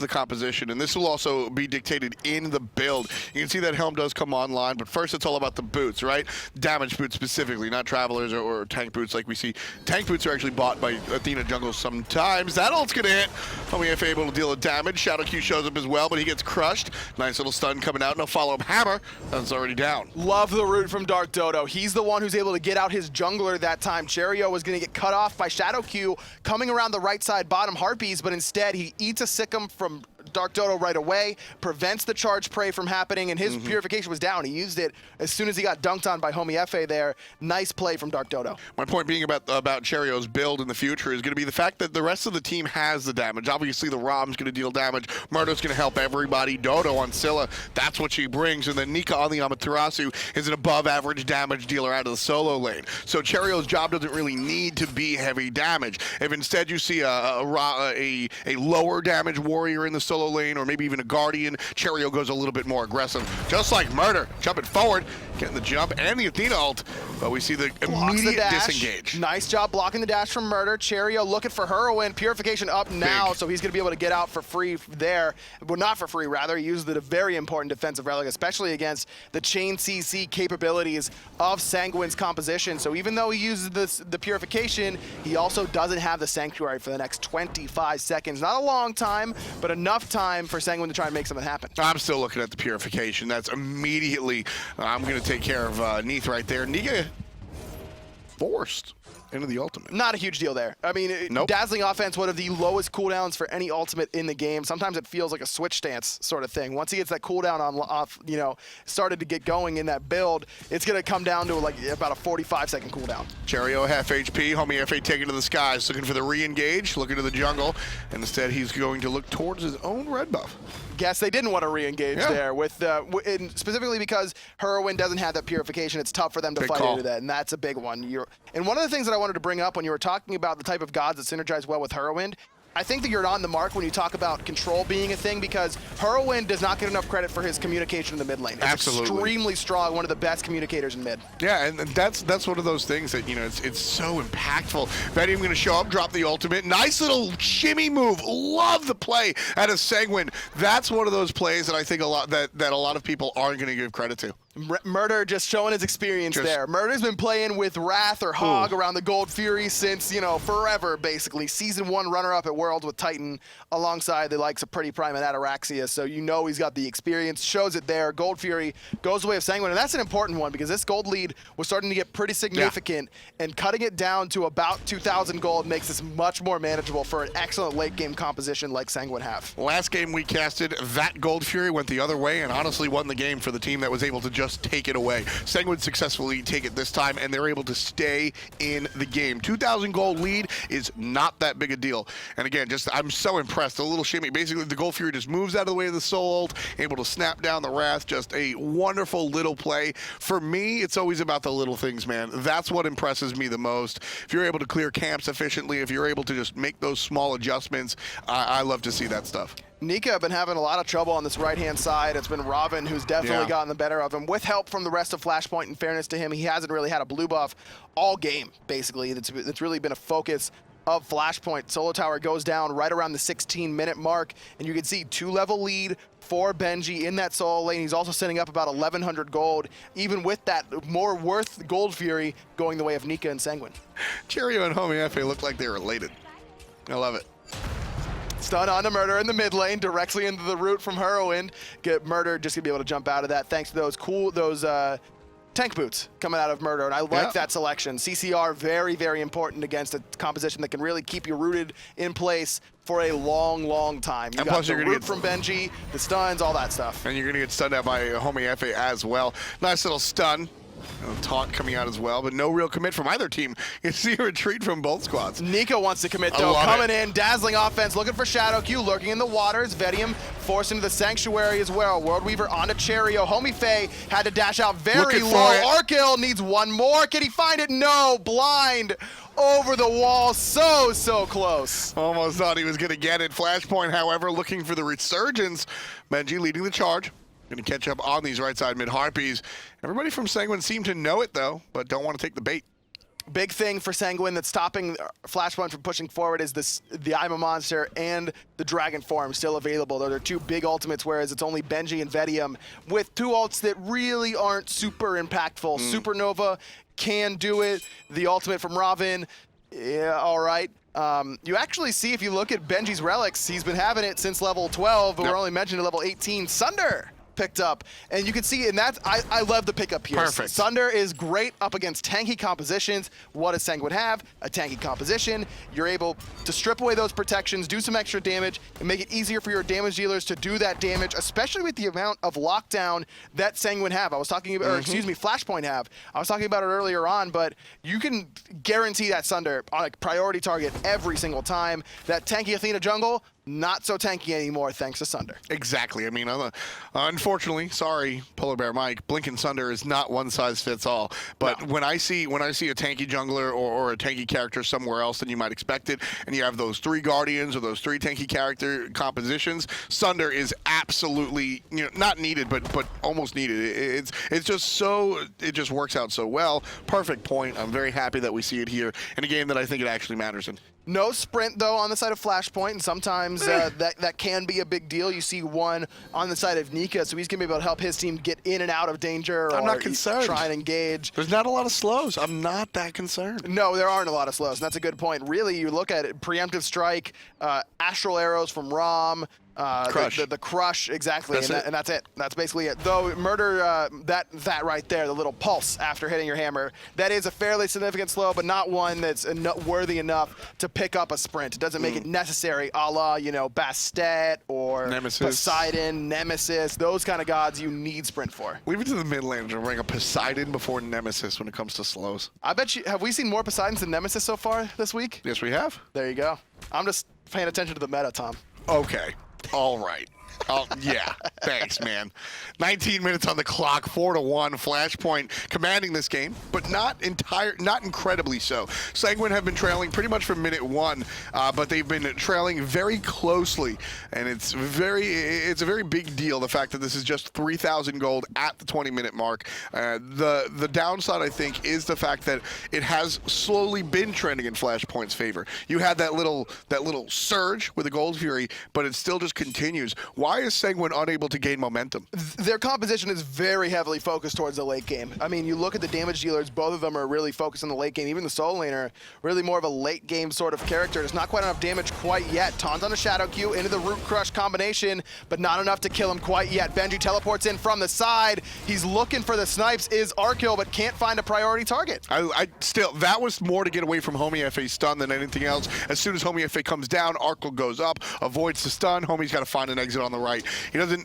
the composition, and this will also be dictated in the build, you can see that helm does come online, but first it's all about the boots, right? Damage boots specifically, not travelers or tank boots like we see. Tank boots are actually bought by Athena jungles sometimes. That ult's gonna hit. Homiefe able to deal with damage. Shadowq shows up as well, but he gets crushed. Nice little stun coming out. No follow-up hammer. That's already down. Love the root from DarkDodo. He's the one who's able to get out his jungler that time. Cherryo was gonna get cut off by Shadowq coming around the right side bottom harpies, but instead he eats a Sikkim from DarkDodo right away, prevents the charge prey from happening, and his purification was down. He used it as soon as he got dunked on by Homiefe there. Nice play from DarkDodo. My point being about Cherryo's build in the future is going to be the fact that the rest of the team has the damage. Obviously, the Rom's going to deal damage. Murrdurr's going to help everybody. Dodo on Scylla, that's what she brings. And then Nika on the Amaterasu is an above-average damage dealer out of the solo lane. So Cherryo's job doesn't really need to be heavy damage. If instead you see a lower damage warrior in the solo lane, or maybe even a guardian, Cherryo goes a little bit more aggressive. Just like Murrdurr, jumping forward, getting the jump and the Athena ult, but we see the Blocks immediate the dash. disengage. Nice job blocking the dash from Murrdurr. Cherryo looking for Hurriwind. Purification up now, so he's going to be able to get out for free there. Well, not for free, rather. He used a very important defensive relic, especially against the chain CC capabilities of Sanguine's composition. So even though he uses the Purification, he also doesn't have the Sanctuary for the next 25 seconds. Not a long time, but enough time for Sanguine to try and make something happen. I'm still looking at the Purification. That's immediately, I'm going to take care of Neith right there. Nika forced into the ultimate. Not a huge deal there. I mean, Nope. Dazzling Offense, one of the lowest cooldowns for any ultimate in the game. Sometimes it feels like a switch stance sort of thing. Once he gets that cooldown off, you know, started to get going in that build, it's going to come down to like about a 45-second cooldown. Cherryo half HP, Homiefe taking to the skies, looking for the re-engage, looking to the jungle, and instead he's going to look towards his own red buff. Guess they didn't want to re-engage there, with specifically because Hurriwind doesn't have that Purification. It's tough for them to Big fight call. into that, and that's a big one. And one of the things that I wanted to bring up when you were talking about the type of gods that synergize well with Hurriwind, I think that you're on the mark when you talk about control being a thing, because Hurriwind does not get enough credit for his communication in the mid lane. It's Absolutely. extremely strong, one of the best communicators in mid. Yeah, and that's one of those things that, you know, it's so impactful. Vetium going to show up, drop the ultimate. Nice little shimmy move. Love the play out of Sanguine. That's one of those plays that I think a lot that a lot of people aren't going to give credit to. Murrdurr just showing his experience there. Murrdurr's been playing with Wrath or Hog around the Gold Fury since, you know, forever, basically. Season 1 runner-up at Worlds with Titan alongside the likes of Pretty Prime and Ataraxia, so you know he's got the experience, shows it there. Gold Fury goes the way of Sanguine, and that's an important one because this gold lead was starting to get pretty significant, and cutting it down to about 2,000 gold makes this much more manageable for an excellent late-game composition like Sanguine have. Last game we casted, that Gold Fury went the other way and honestly won the game for the team that was able to just take it away. Sanguine successfully take it this time, and they're able to stay in the game. 2,000 gold lead is not that big a deal. And again, just I'm so impressed. A little shimmy. Basically, the Gold Fury just moves out of the way of the soul ult, able to snap down the Wrath. Just a wonderful little play. For me, it's always about the little things, man. That's what impresses me the most. If you're able to clear camps efficiently, if you're able to just make those small adjustments, I love to see that stuff. Nika have been having a lot of trouble on this right-hand side. It's been Robin who's definitely gotten the better of him. With help from the rest of Flashpoint, in fairness to him, he hasn't really had a blue buff all game, basically. That's really been a focus of Flashpoint. Solo Tower goes down right around the 16-minute mark, and you can see 2-level lead for Benji in that solo lane. He's also setting up about 1,100 gold, even with that more worth Gold Fury going the way of Nika and Sanguine. Cherryo and Homiefe look like they're related. I love it. Stun onto Murrdurr in the mid lane, directly into the root from Hurriwind. Get Murrdurr just gonna be able to jump out of that thanks to those tank boots coming out of Murrdurr, and I like that selection. CCR, very, very important against a composition that can really keep you rooted in place for a long, long time. You got the root from Benji, the stuns, all that stuff. And you're gonna get stunned out by Homiefe as well. Nice little stun. Taunt coming out as well, but no real commit from either team. You see a retreat from both squads. Nika wants to commit though, coming in, dazzling offense, looking for Shadowq, lurking in the waters. Vetium forced into the Sanctuary as well. Worldweaver onto Cherryo. Homiefe had to dash out very low. Arkkyl needs one more. Can he find it? No, blind over the wall, so close. Almost thought he was gonna get it. Flashpoint, however, looking for the resurgence. Benji leading the charge. Going to catch up on these right side mid Harpies. Everybody from Sanguine seem to know it though, but don't want to take the bait. Big thing for Sanguine that's stopping Flashpoint from pushing forward is the I'm a Monster and the Dragon form still available. Those are two big ultimates, whereas it's only Benji and Vetium with two ults that really aren't super impactful. Supernova can do it. The ultimate from Robin, yeah, all right. You actually see, if you look at Benji's relics, he's been having it since level 12, but we're only mentioning level 18. Sunder picked up, and you can see, and that's, I love the pickup here. Perfect. Sunder is great up against tanky compositions. What does Sanguine have? A tanky composition. You're able to strip away those protections, do some extra damage, and make it easier for your damage dealers to do that damage, especially with the amount of lockdown that Sanguine have. I was talking about, or excuse me, Flashpoint have. I was talking about it earlier on, but you can guarantee that Sunder on a priority target every single time. That tanky Athena jungle, not so tanky anymore thanks to Sunder. Exactly. I mean, unfortunately, sorry, Polar Bear Mike, Blinking Sunder is not one size fits all. But when I see a tanky jungler or a tanky character somewhere else than you might expect it, and you have those 3 guardians or those 3 tanky character compositions, Sunder is absolutely not needed, but almost needed. It's just so it just works out so well. Perfect point. I'm very happy that we see it here in a game that I think it actually matters in. No sprint, though, on the side of Flashpoint, and sometimes that can be a big deal. You see one on the side of Nika, so he's going to be able to help his team get in and out of danger I'm or not concerned. Try and engage. There's not a lot of slows. I'm not that concerned. No, there aren't a lot of slows, and that's a good point. Really, you look at it, preemptive strike, astral arrows from Ram, Crush. The crush, exactly, That's and that's it. That's basically it. Though Murrdurr, that right there, the little pulse after hitting your hammer, that is a fairly significant slow, but not one that's worthy enough to pick up a sprint. It doesn't make it necessary, a la, Bastet or Nemesis. Poseidon, Nemesis, those kind of gods you need sprint for. Leave it to the mid laner to bring a Poseidon before Nemesis when it comes to slows. I bet you, have we seen more Poseidons than Nemesis so far this week? Yes, we have. There you go. I'm just paying attention to the meta, Tom. Okay. All right. Oh, yeah. Thanks, man. 19 minutes on the clock, 4-1. Flashpoint commanding this game, but not incredibly so. Sanguine have been trailing pretty much from minute 1, but they've been trailing very closely, and it's a very big deal, the fact that this is just 3,000 gold at the 20-minute mark. The downside, I think, is the fact that it has slowly been trending in Flashpoint's favor. You had that little surge with the Gold Fury, but it still just continues. Why is Sanguine unable to gain momentum? Their composition is very heavily focused towards the late game. I mean, you look at the damage dealers, both of them are really focused on the late game. Even the solo laner, really more of a late game sort of character. There's not quite enough damage quite yet. Taunt on a Shadowq into the Root Crush combination, but not enough to kill him quite yet. Benji teleports in from the side. He's looking for the snipes, is Arkkyl, but can't find a priority target. I still, that was more to get away from Homiefe's stun than anything else. As soon as Homiefe comes down, Arkkyl goes up, avoids the stun. Homie's got to find an exit on the right.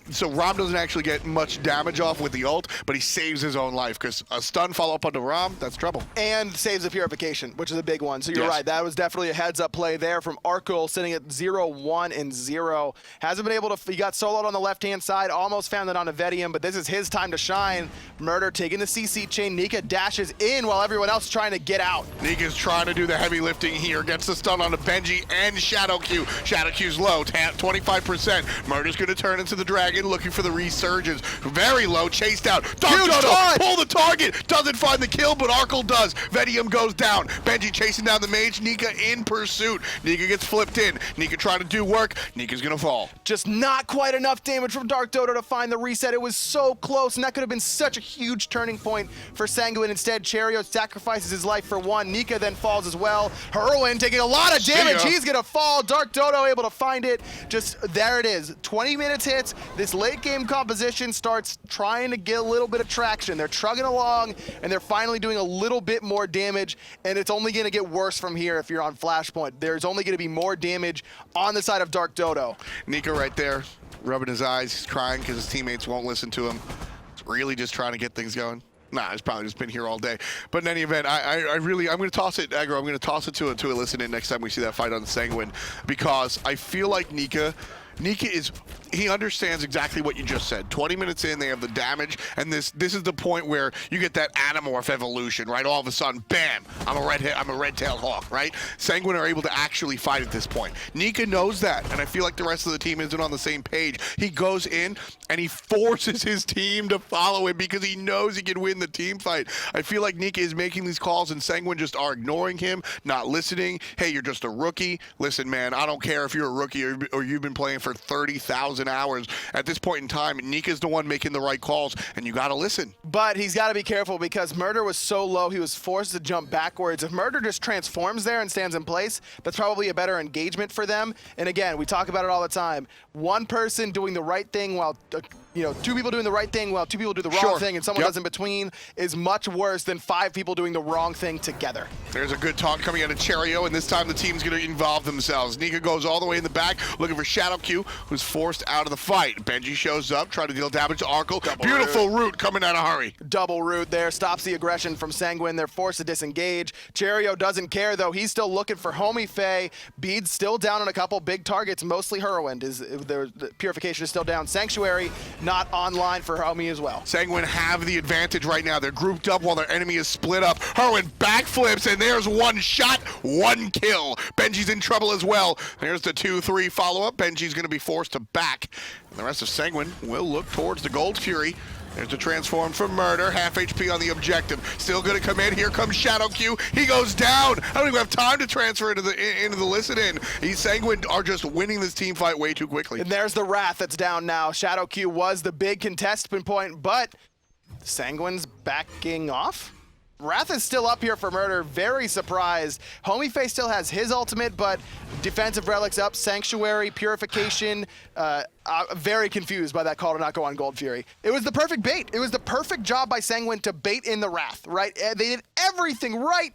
So Ram doesn't actually get much damage off with the ult, but he saves his own life because a stun follow up onto Ram, that's trouble. And saves the purification, which is a big one. So you're Yes. right, that was definitely a heads up play there from Arkkyl, sitting at 0-1-0. Hasn't been able to, he got soloed on the left-hand side, almost found it on a Vetium, but this is his time to shine. Murrdurr taking the CC chain, Nika dashes in while everyone else is trying to get out. Nika's trying to do the heavy lifting here, gets the stun onto Benji and Shadowq. Shadowq's low, 25%. Murrdurr's gonna turn into the dragon, looking for the resurgence. Very low, chased out. DarkDodo, pull the target, doesn't find the kill, but Arkkyl does. Vetium goes down. Benji chasing down the mage, Nika in pursuit. Nika gets flipped in. Nika trying to do work, Nika's gonna fall. Just not quite enough damage from DarkDodo to find the reset. It was so close, and that could have been such a huge turning point for Sanguine. Instead, Cherryo sacrifices his life for one. Nika then falls as well. Hurriwind taking a lot of damage. He's gonna fall. DarkDodo able to find it. Just there it is. 20 minutes hits. This late game composition starts trying to get a little bit of traction. They're trugging along, and they're finally doing a little bit more damage, and it's only gonna get worse from here if you're on Flashpoint. There's only gonna be more damage on the side of DarkDodo. Nika right there, rubbing his eyes. He's crying because his teammates won't listen to him. He's really just trying to get things going. Nah, he's probably just been here all day. But in any event, I'm going to toss it, Aggro, I'm going to toss it to a listen-in next time we see that fight on Sanguine, because I feel like Nika he understands exactly what you just said. 20 minutes in, they have the damage, and this is the point where you get that Animorph evolution, right? All of a sudden, bam, I'm a red-tailed hawk, right? Sanguine are able to actually fight at this point. Nika knows that, and I feel like the rest of the team isn't on the same page. He goes in, and he forces his team to follow him because he knows he can win the team fight. I feel like Nika is making these calls, and Sanguine just are ignoring him, not listening. Hey, you're just a rookie. Listen, man, I don't care if you're a rookie or you've been playing for 30,000 hours. At this point in time, Nika's the one making the right calls, and you got to listen. But he's got to be careful because Murrdurr was so low, he was forced to jump backwards. If Murrdurr just transforms there and stands in place, that's probably a better engagement for them. And again, we talk about it all the time. One person doing the right thing while you know, 2 people doing the right thing while 2 people do the wrong thing and someone does in between is much worse than 5 people doing the wrong thing together. There's a good talk coming out of Cherryo, and this time the team's going to involve themselves. Nika goes all the way in the back, looking for Shadowq, who's forced out of the fight. Benji shows up, trying to deal damage to Arkkyl. Beautiful root coming out of Hurry. Double root there, stops the aggression from Sanguine. They're forced to disengage. Cherryo doesn't care, though. He's still looking for Homiefe. Bede's still down on a couple big targets, mostly Hurriwind. The Purification is still down. Sanctuary not online for Homie as well. Sanguine have the advantage right now. They're grouped up while their enemy is split up. Hurriwind backflips, and there's 1 shot, 1 kill. Benji's in trouble as well. There's the 2-3 follow-up. Benji's going to be forced to back. And the rest of Sanguine will look towards the Gold Fury. There's the transform from Murrdurr, half HP on the objective. Still gonna come in, here comes Shadowq. He goes down. I don't even have time to transfer into the listen-in. Sanguine are just winning this team fight way too quickly. And there's the Wrath that's down now. Shadowq was the big contestant point, but Sanguine's backing off? Wrath is still up here for Murrdurr, very surprised. Homiefe still has his ultimate, but defensive relics up, Sanctuary, Purification, very confused by that call to not go on Gold Fury. It was the perfect bait. It was the perfect job by Sanguine to bait in the Wrath, right? They did everything right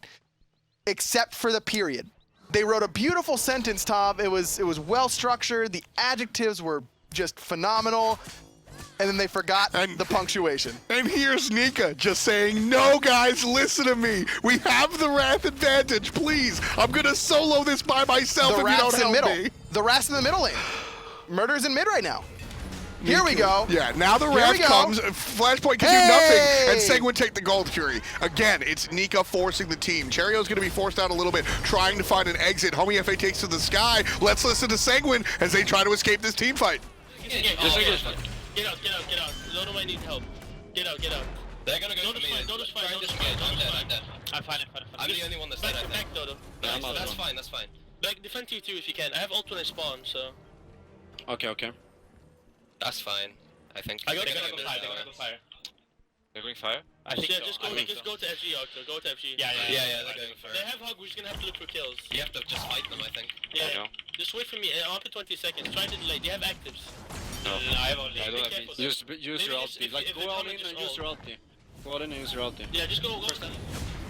except for the period. They wrote a beautiful sentence, Tom. It was well structured. The adjectives were just phenomenal. And then they forgot the punctuation. And here's Nika just saying, no, guys, listen to me. We have the Wrath advantage, please. I'm going to solo this by myself if you don't help me. The Wrath's in the middle lane. Murrdurr's in mid right now. Here we go. Yeah, now the Wrath comes. Flashpoint can do nothing. And Sanguine take the Gold Fury. Again, it's Nika forcing the team. Cherryo's going to be forced out a little bit, trying to find an exit. Homiefe takes to the sky. Let's listen to Sanguine as they try to escape this team fight. Get out. Lodo might need help. Get out. They're gonna go for me. Dodo's fine. I'm dead. I'm fine. I'm the only one that's dead, I think. Back, Dodo. That's fine. Back, defend T2 if you can. I have ult when I spawn, so... Okay. That's fine, I think. They're gonna go fire. They're going fire? I think so. Just go to FG, Arkkyl. Go to FG. Yeah, they're going fire. They have hug, we're just gonna have to look for kills. You have to just fight them, I think. Yeah. Just wait for me. I'll put 20 seconds. Try to delay. Do you have actives? No, I have only. I don't have these. Use your ulti. Like, go all in and use your ulti. Go all in and use your ulti. Yeah, just go.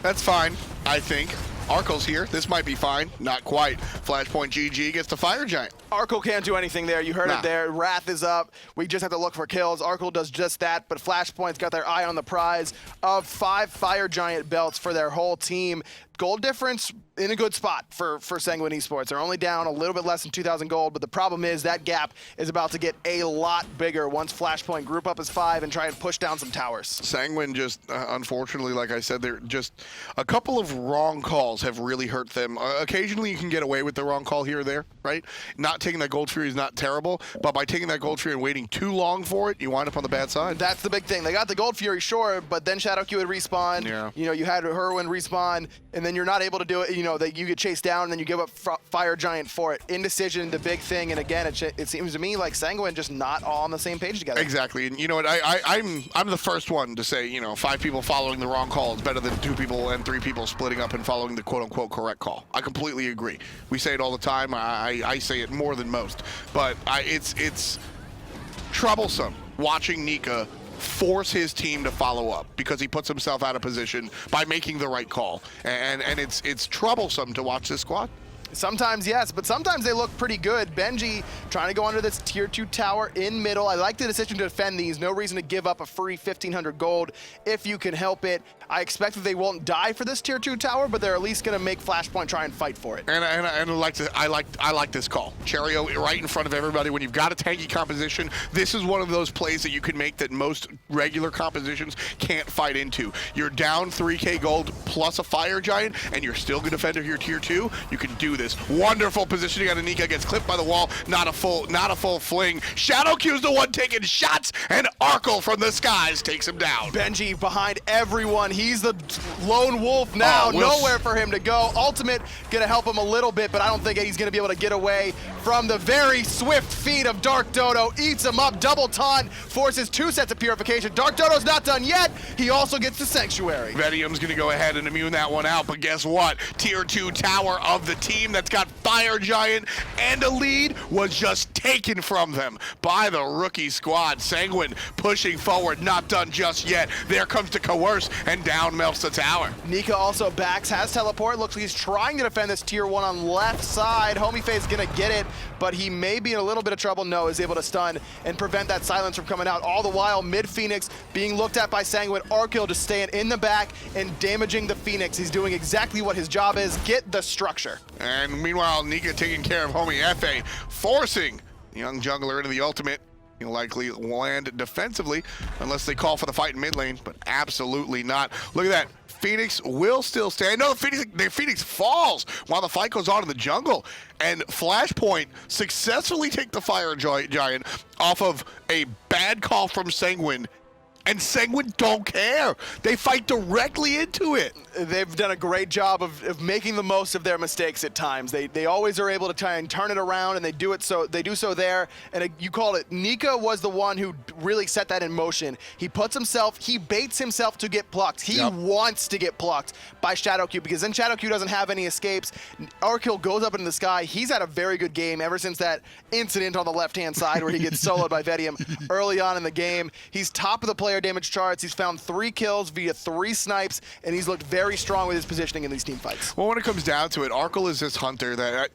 That's fine, I think. Arkyl's here. This might be fine. Not quite. Flashpoint GG gets the Fire Giant. Arkkyl can't do anything there. You heard it there. Wrath is up. We just have to look for kills. Arkkyl does just that, but Flashpoint's got their eye on the prize of 5 Fire Giant belts for their whole team. Gold difference in a good spot for Sanguine Esports. They're only down a little bit less than 2,000 gold, but the problem is that gap is about to get a lot bigger once Flashpoint group up as 5 and try and push down some towers. Sanguine just, unfortunately, like I said, they're just a couple of wrong calls have really hurt them. Occasionally you can get away with the wrong call here or there, right? Not taking that Gold Fury is not terrible, but by taking that Gold Fury and waiting too long for it, you wind up on the bad side. That's the big thing. They got the Gold Fury, sure, but then Shadowq would respawn. Yeah. You know, you had Hurriwind respawn, and then you're not able to do it. You know, that you get chased down, and then you give up Fire Giant for it. Indecision, the big thing, and again, it seems to me like Sanguine just not all on the same page together. Exactly, and you know what? I'm the first one to say, you know, 5 people following the wrong call is better than 2 people and 3 people splitting up and following the quote-unquote correct call. I completely agree. We say it all the time. I say it more than most, but it's troublesome watching Nika force his team to follow up because he puts himself out of position by making the right call, and it's troublesome to watch this squad. Sometimes, yes, but sometimes they look pretty good. Benji trying to go under this tier 2 tower in middle. I like the decision to defend these. No reason to give up a free 1,500 gold if you can help it. I expect that they won't die for this tier 2 tower, but they're at least going to make Flashpoint try and fight for it. And I like this call. Cherryo right in front of everybody. When you've got a tanky composition, this is one of those plays that you can make that most regular compositions can't fight into. You're down 3k gold plus a Fire Giant, and you're still going to defend your tier 2. You can do this. Wonderful positioning on Nika, gets clipped by the wall. Not a full fling. Shadowq's the one taking shots, and Arkkyl from the skies takes him down. Benji behind everyone. He's the lone wolf now. Nowhere for him to go. Ultimate gonna help him a little bit, but I don't think he's gonna be able to get away from the very swift feet of TheDarkDodo. Eats him up. Double taunt. Forces 2 sets of purification. TheDarkDodo's not done yet. He also gets the Sanctuary. Vetium's gonna go ahead and immune that one out, but guess what? Tier 2 tower of the team that's got Fire Giant, and a lead was just taken from them by the rookie squad. Sanguine pushing forward, not done just yet. There comes the coerce, and down melts the tower. Nika also backs, has teleport. Looks like he's trying to defend this tier 1 on left side. Homiefe is gonna get it, but he may be in a little bit of trouble. No, is able to stun and prevent that silence from coming out. All the while, mid Phoenix being looked at by Sanguine. Arkkyl just staying in the back and damaging the Phoenix. He's doing exactly what his job is, get the structure. And meanwhile, Nika taking care of Homiefe, forcing the young jungler into the ultimate. He'll likely land defensively unless they call for the fight in mid lane, but absolutely not. Look at that. Phoenix will still stand. No, the Phoenix falls while the fight goes on in the jungle. And Flashpoint successfully take the Fire Giant off of a bad call from Sanguine. And Sanguine don't care. They fight directly into it. They've done a great job of making the most of their mistakes at times. They always are able to try and turn it around, and they do so there. And you called it. Nika was the one who really set that in motion. He baits himself to get plucked. He wants to get plucked by Shadowq because then Shadowq doesn't have any escapes. Arkkyl goes up into the sky. He's had a very good game ever since that incident on the left-hand side where he gets soloed by Vetium early on in the game. He's top of the player damage charts. He's found 3 kills via 3 snipes, and he's looked very strong with his positioning in these team fights. Well, when it comes down to it, Arkkyl is this hunter that...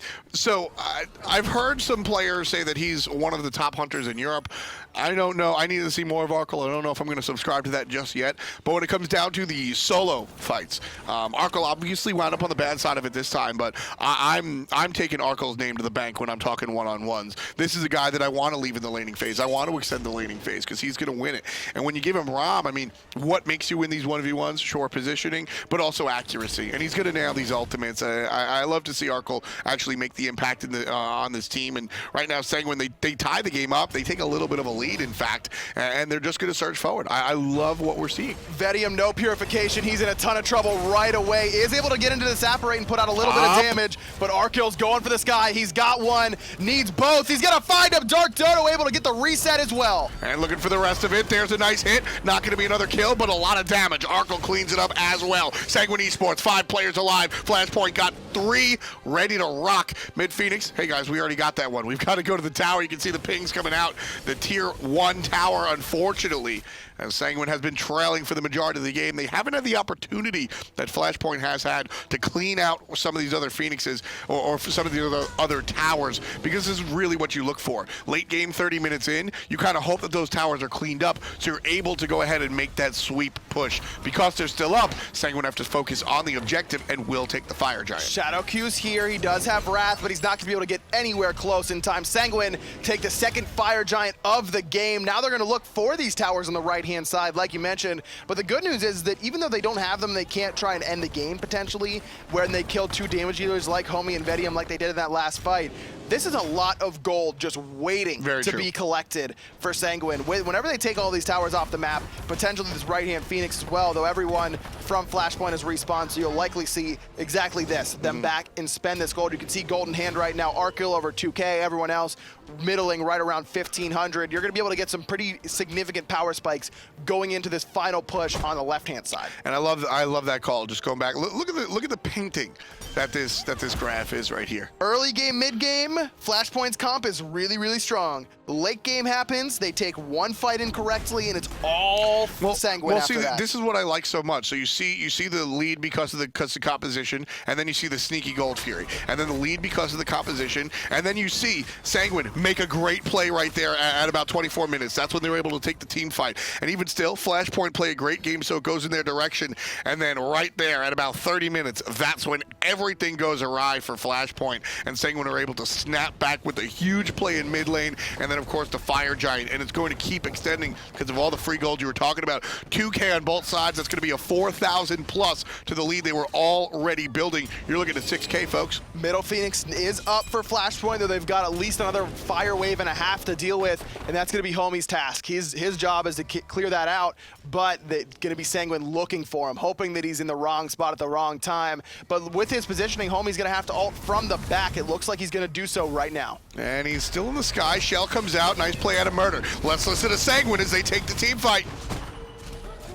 I've heard some players say that he's one of the top hunters in Europe. I don't know. I need to see more of Arkkyl. I don't know if I'm going to subscribe to that just yet. But when it comes down to the solo fights, Arkkyl obviously wound up on the bad side of it this time, but I'm taking Arkyl's name to the bank when I'm talking one-on-ones. This is a guy that I want to leave in the laning phase. I want to extend the laning phase because he's going to win it. And when you give him Ram, I mean, what makes you win these 1v1s? Sure, positioning, but also accuracy. And he's going to nail these ultimates. I love to see Arkkyl actually make the impact in on this team. And right now, Sanguine, they tie the game up. They take a little bit of a lead, in fact, and they're just going to surge forward. I love what we're seeing. Vetium, no purification. He's in a ton of trouble right away. Is able to get into this apparate and put out a little bit of damage, but Arkyl's going for this guy. He's got one, needs both. He's going to find him. TheDarkDodo able to get the reset as well. And looking for the rest of it. There's a nice hit. Not going to be another kill, but a lot of damage. Arkkyl cleans it up as well. Sanguine Esports, 5 players alive. Flashpoint got 3 ready to rock. Mid Phoenix, hey guys, we already got that one. We've got to go to the tower. You can see the pings coming out. The tier 1 tower, unfortunately, as Sanguine has been trailing for the majority of the game. They haven't had the opportunity that Flashpoint has had to clean out some of these other Phoenixes or some of the other towers, because this is really what you look for. Late game, 30 minutes in, you kind of hope that those towers are cleaned up so you're able to go ahead and make that sweep push. Because they're still up, Sanguine have to focus on the objective and will take the Fire Giant. Shadowq's here. He does have Wrath, but he's not going to be able to get anywhere close in time. Sanguine take the second Fire Giant of the game. Now they're going to look for these towers on the right-hand side, like you mentioned. But the good news is that even though they don't have them, they can't try and end the game, potentially, when they kill 2 damage dealers like Homie and Vetium like they did in that last fight. This is a lot of gold just waiting to be collected for Sanguine. Whenever they take all these towers off the map, potentially this right-hand Phoenix as well, though everyone from Flashpoint has respawned, so you'll likely see exactly this, them back and spend this gold. You can see gold in hand right now, Arkkyl over 2K, everyone else middling right around 1,500. You're going to be able to get some pretty significant power spikes going into this final push on the left-hand side. And I love that call. Just going back, look at the painting that this graph is right here. Early game, mid game, Flashpoint's comp is really, really strong. The late game happens, they take one fight incorrectly, and it's all Sanguine after that. This is what I like so much. So you see the lead because of the composition, and then you see the sneaky Gold Fury, and then the lead because of the composition, and then you see Sanguine make a great play right there at about 24 minutes. That's when they were able to take the team fight. And even still, Flashpoint play a great game, so it goes in their direction. And then right there at about 30 minutes, that's when everything goes awry for Flashpoint, and Sanguine are able to snap back with a huge play in mid lane, and then of course the Fire Giant, and it's going to keep extending because of all the free gold you were talking about. 2K on both sides. That's going to be a 4,000 plus to the lead they were already building. You're looking at 6K, folks. Middle Phoenix is up for Flashpoint, though they've got at least another fire wave and a half to deal with, and that's going to be Homie's task. His job is to clear that out, but they're going to be Sanguine looking for him, hoping that he's in the wrong spot at the wrong time. But with his positioning, Homie's going to have to ult from the back. It looks like he's going to do so right now. And he's still in the sky. Shell comes out. Nice play out of Murrdurr. Let's listen to Sanguine as they take the team fight.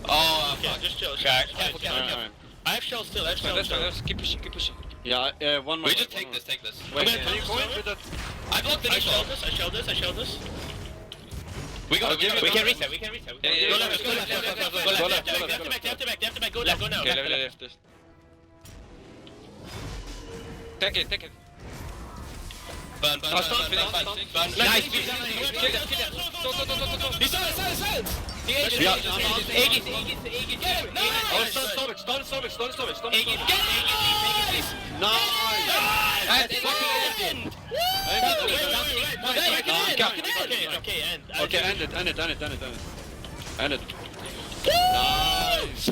Oh, okay, just chill. Careful. I have shell still. Let's keep pushing. Yeah, one more. We just take this, take this. Wait, can you go in with that? I blocked the I shelled this. We got it, We can reset. Go left, go left. Go left. They have to back. Go left, go now. Okay, left. Take it. Burn. Nice. He's silent. Okay, end it. End it. Nice.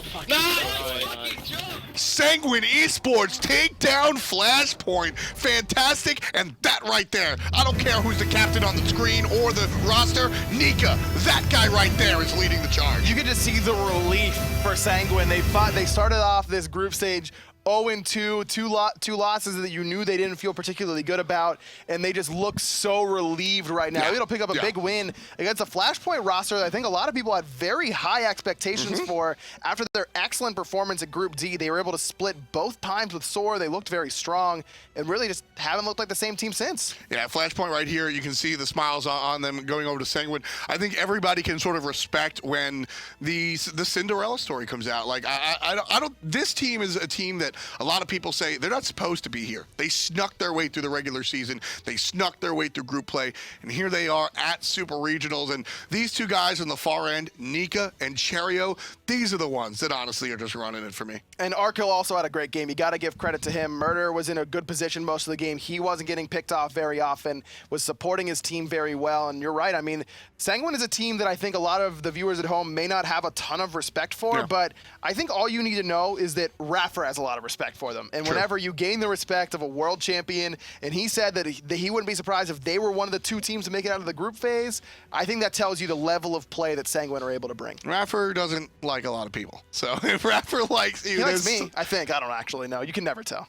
Sanguine Esports take down Flashpoint. Fantastic, and that right there. I don't care who's the captain on the screen or the roster. Nika, that guy right there is leading the charge. You could just see the relief for Sanguine. They started off this group stage 0-2, two losses that you knew they didn't feel particularly good about, and they just look so relieved right now. It'll pick up a big win against a Flashpoint roster that I think a lot of people had very high expectations for. After their excellent performance at Group D, they were able to split both times with Soar. They looked very strong, and really just haven't looked like the same team since. Yeah, Flashpoint right here, you can see the smiles on them going over to Sanguine. I think everybody can sort of respect when the Cinderella story comes out. Like, I don't. This team is a team that a lot of people say they're not supposed to be here. They snuck their way through the regular season. They snuck their way through group play, and here they are at Super Regionals. And these two guys on the far end, Nika and Cherryo, these are the ones that honestly are just running it for me. And Arkkyl also had a great game. You got to give credit to him. Murrdurr was in a good position most of the game. He wasn't getting picked off very often, was supporting his team very well. And you're right. I mean, Sanguine is a team that I think a lot of the viewers at home may not have a ton of respect for, but I think all you need to know is that Raffer has a lot of respect for them. And whenever you gain the respect of a world champion, and he said that he wouldn't be surprised if they were one of the two teams to make it out of the group phase, I think that tells you the level of play that Sanguine are able to bring. Raffer doesn't like a lot of people. So if Raffer likes you, he likes me, I think. I don't actually know. You can never tell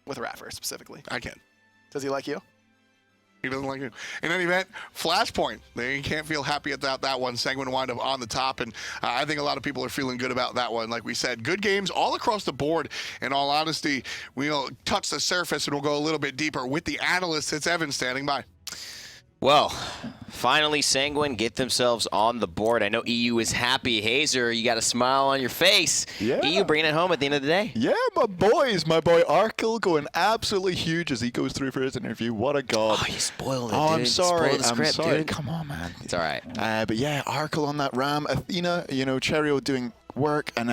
with Raffer specifically. I can. Does he like you? He doesn't like you. In any event, Flashpoint. They can't feel happy about that one. Sanguine wind up on the top, and I think a lot of people are feeling good about that one. Like we said, good games all across the board. In all honesty, we'll touch the surface and we'll go a little bit deeper with the analysts. It's Evan standing by. Well, finally, Sanguine get themselves on the board. I know EU is happy. Hazer, you got a smile on your face. Yeah. EU bringing it home at the end of the day. Yeah, my boy Arkkyl going absolutely huge as he goes through for his interview. What a god. Oh, you spoiled it, Oh, dude. I'm sorry. Spoiled the script, I'm sorry. dude. Come on, man. It's all right. But yeah, Arkkyl on that Ram. Athena, Cherryo doing work, and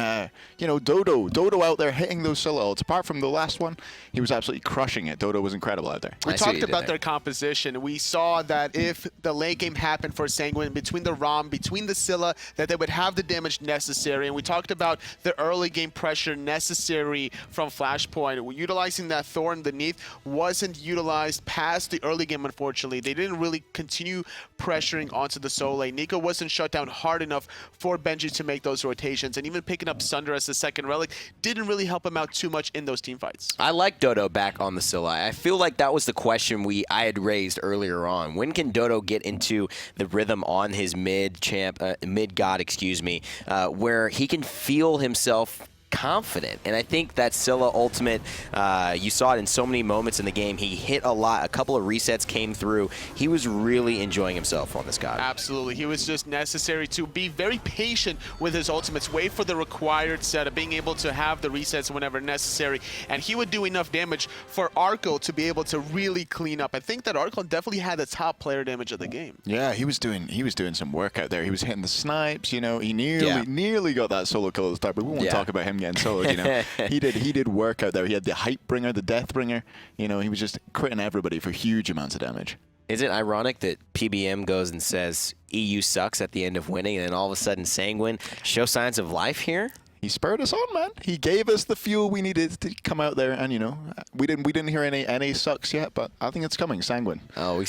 Dodo out there hitting those Scylla ults. Apart from the last one, he was absolutely crushing it. Dodo was incredible out there. We I see what talked you did about there. their composition. We saw that if the late game happened for Sanguine between the Ram, between the Scylla, that they would have the damage necessary. And we talked about the early game pressure necessary from Flashpoint. Utilizing that Thor and the Neith wasn't utilized past the early game, unfortunately. They didn't really continue pressuring onto the solo lane. Nika wasn't shut down hard enough for Benji to make those rotations, and even picking up Sunder as the second relic didn't really help him out too much in those team fights. I like Dodo back on the Scylla. I feel like that was the question I had raised earlier on. When can Dodo get into the rhythm on his mid god, where he can feel himself confident? And I think that Scylla ultimate, you saw it in so many moments in the game. He hit a lot. A couple of resets came through. He was really enjoying himself on this god. Absolutely. He was just necessary to be very patient with his ultimates, wait for the required setup, being able to have the resets whenever necessary, and he would do enough damage for Arkkyl to be able to really clean up. I think that Arkkyl definitely had the top player damage of the game. Yeah, he was doing some work out there. He was hitting the snipes, he nearly got that solo kill at the start, but we won't talk about him getting soloed, He did work out there. He had the hype bringer, the death bringer. He was just critting everybody for huge amounts of damage. Is it ironic that PBM goes and says EU sucks at the end of winning, and then all of a sudden Sanguine show signs of life here? He spurred us on, man. He gave us the fuel we needed to come out there, and we didn't hear any NA sucks yet, but I think it's coming. Sanguine. Oh,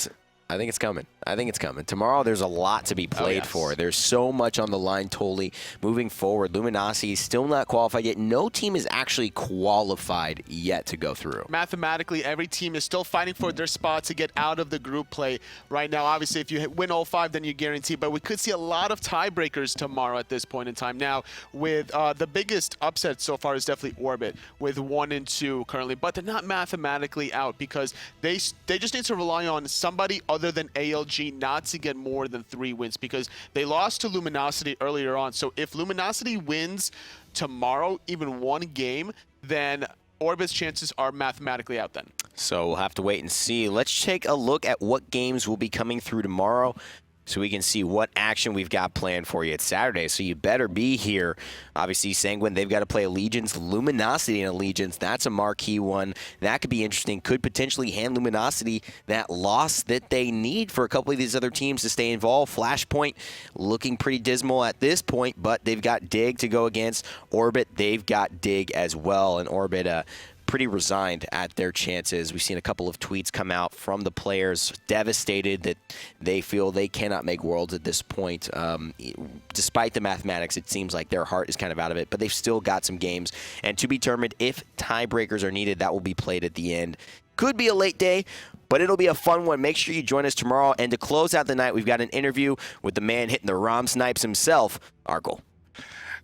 I think it's coming. I think it's coming. Tomorrow, there's a lot to be played for. There's so much on the line totally moving forward. Luminosity is still not qualified yet. No team is actually qualified yet to go through. Mathematically, every team is still fighting for their spot to get out of the group play right now. Obviously, if you win all 5, then you guarantee. But we could see a lot of tiebreakers tomorrow at this point in time. Now, with the biggest upset so far is definitely Orbit with 1 and 2 currently. But they're not mathematically out because they just need to rely on somebody other than ALG not to get more than 3 wins because they lost to Luminosity earlier on. So if Luminosity wins tomorrow, even 1 game, then Orbit's chances are mathematically out then. So we'll have to wait and see. Let's take a look at what games will be coming through tomorrow, so we can see what action we've got planned for you. It's Saturday, so you better be here. Obviously, Sanguine, they've got to play Allegiance. Luminosity and Allegiance, that's a marquee one. That could be interesting. Could potentially hand Luminosity that loss that they need for a couple of these other teams to stay involved. Flashpoint looking pretty dismal at this point, but they've got Dig to go against. Orbit, they've got Dig as well. And Orbit, pretty resigned at their chances. We've seen a couple of tweets come out from the players, devastated that they feel they cannot make Worlds at this point. Despite the mathematics, it seems like their heart is kind of out of it, but they've still got some games. And to be determined, if tiebreakers are needed, that will be played at the end. Could be a late day, but it'll be a fun one. Make sure you join us tomorrow. And to close out the night, we've got an interview with the man hitting the Rom snipes himself, Arkkyl.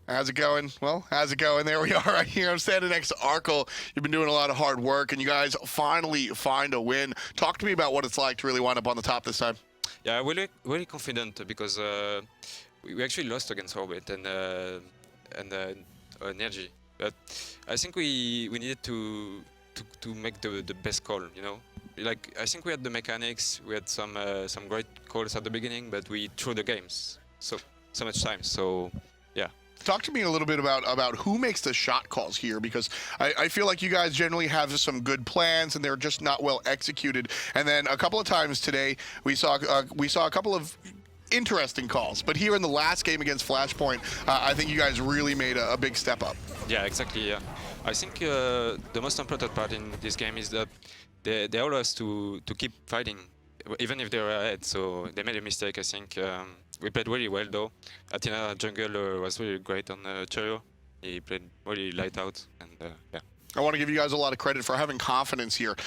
How's it going? Well, how's it going? There we are right here. I'm standing next to Arkkyl. You've been doing a lot of hard work, and you guys finally find a win. Talk to me about what it's like to really wind up on the top this time. Yeah, really confident because we actually lost against Orbit and Energy. But I think we needed to make the best call, you know? Like, I think we had the mechanics, we had some great calls at the beginning, but we threw the games so much time, so yeah. Talk to me a little bit about who makes the shot calls here, because I feel like you guys generally have some good plans and they're just not well executed. And then a couple of times today we saw a couple of interesting calls, but here in the last game against Flashpoint, I think you guys really made a big step up. Yeah, exactly. Yeah, I think the most important part in this game is that they allow us to keep fighting, even if they were ahead. So they made a mistake, I think. We played really well though. Athena jungle was really great on Cherryo. He played really light out, and yeah. I want to give you guys a lot of credit for having confidence here.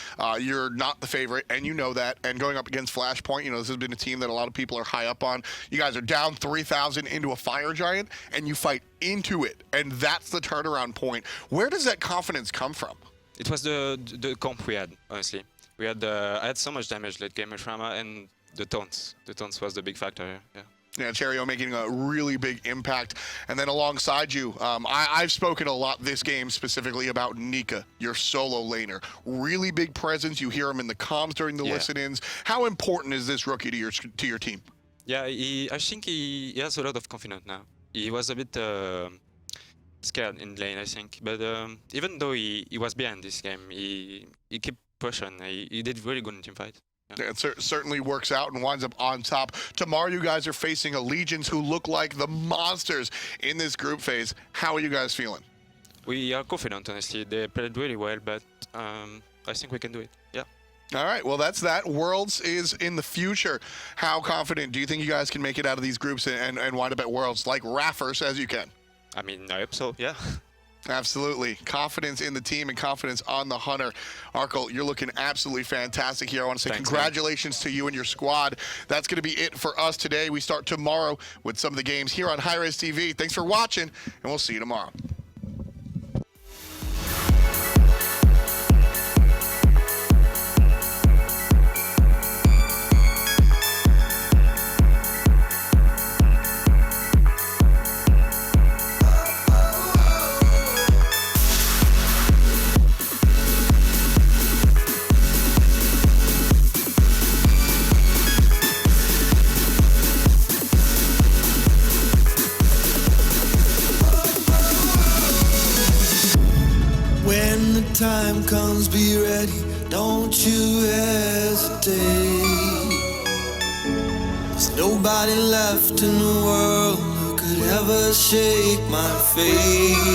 You're not the favorite, and you know that. And going up against Flashpoint, you know, this has been a team that a lot of people are high up on. You guys are down 3,000 into a fire giant, and you fight into it. And that's the turnaround point. Where does that confidence come from? It was the comp we had, honestly. We had I had so much damage late game with Rama, and the taunts. The taunts was the big factor here. Yeah. Yeah, Cherryo making a really big impact. And then alongside you, I've spoken a lot this game specifically about Nika, your solo laner. Really big presence. You hear him in the comms during the listen-ins. How important is this rookie to your team? Yeah, I think he has a lot of confidence now. He was a bit scared in lane, I think. But even though he was behind this game, he kept pushing. He did really good in teamfight. Yeah, it certainly works out and winds up on top. Tomorrow you guys are facing Allegiance, who look like the monsters in this group phase. How are you guys feeling? We are confident, honestly. They played really well, but I think we can do it. Yeah. All right, well, that's that. Worlds is in the future. How confident do you think you guys can make it out of these groups and wind up at Worlds like Raffer says you can? I mean, I hope so, yeah. Absolutely. Confidence in the team and confidence on the Hunter. Arkkyl, you're looking absolutely fantastic here. I want to say congratulations to you and your squad. That's going to be it for us today. We start tomorrow with some of the games here on hi-rez TV. Thanks for watching, and we'll see you tomorrow. Time comes, be ready, don't you hesitate. There's nobody left in the world who could ever shake my faith.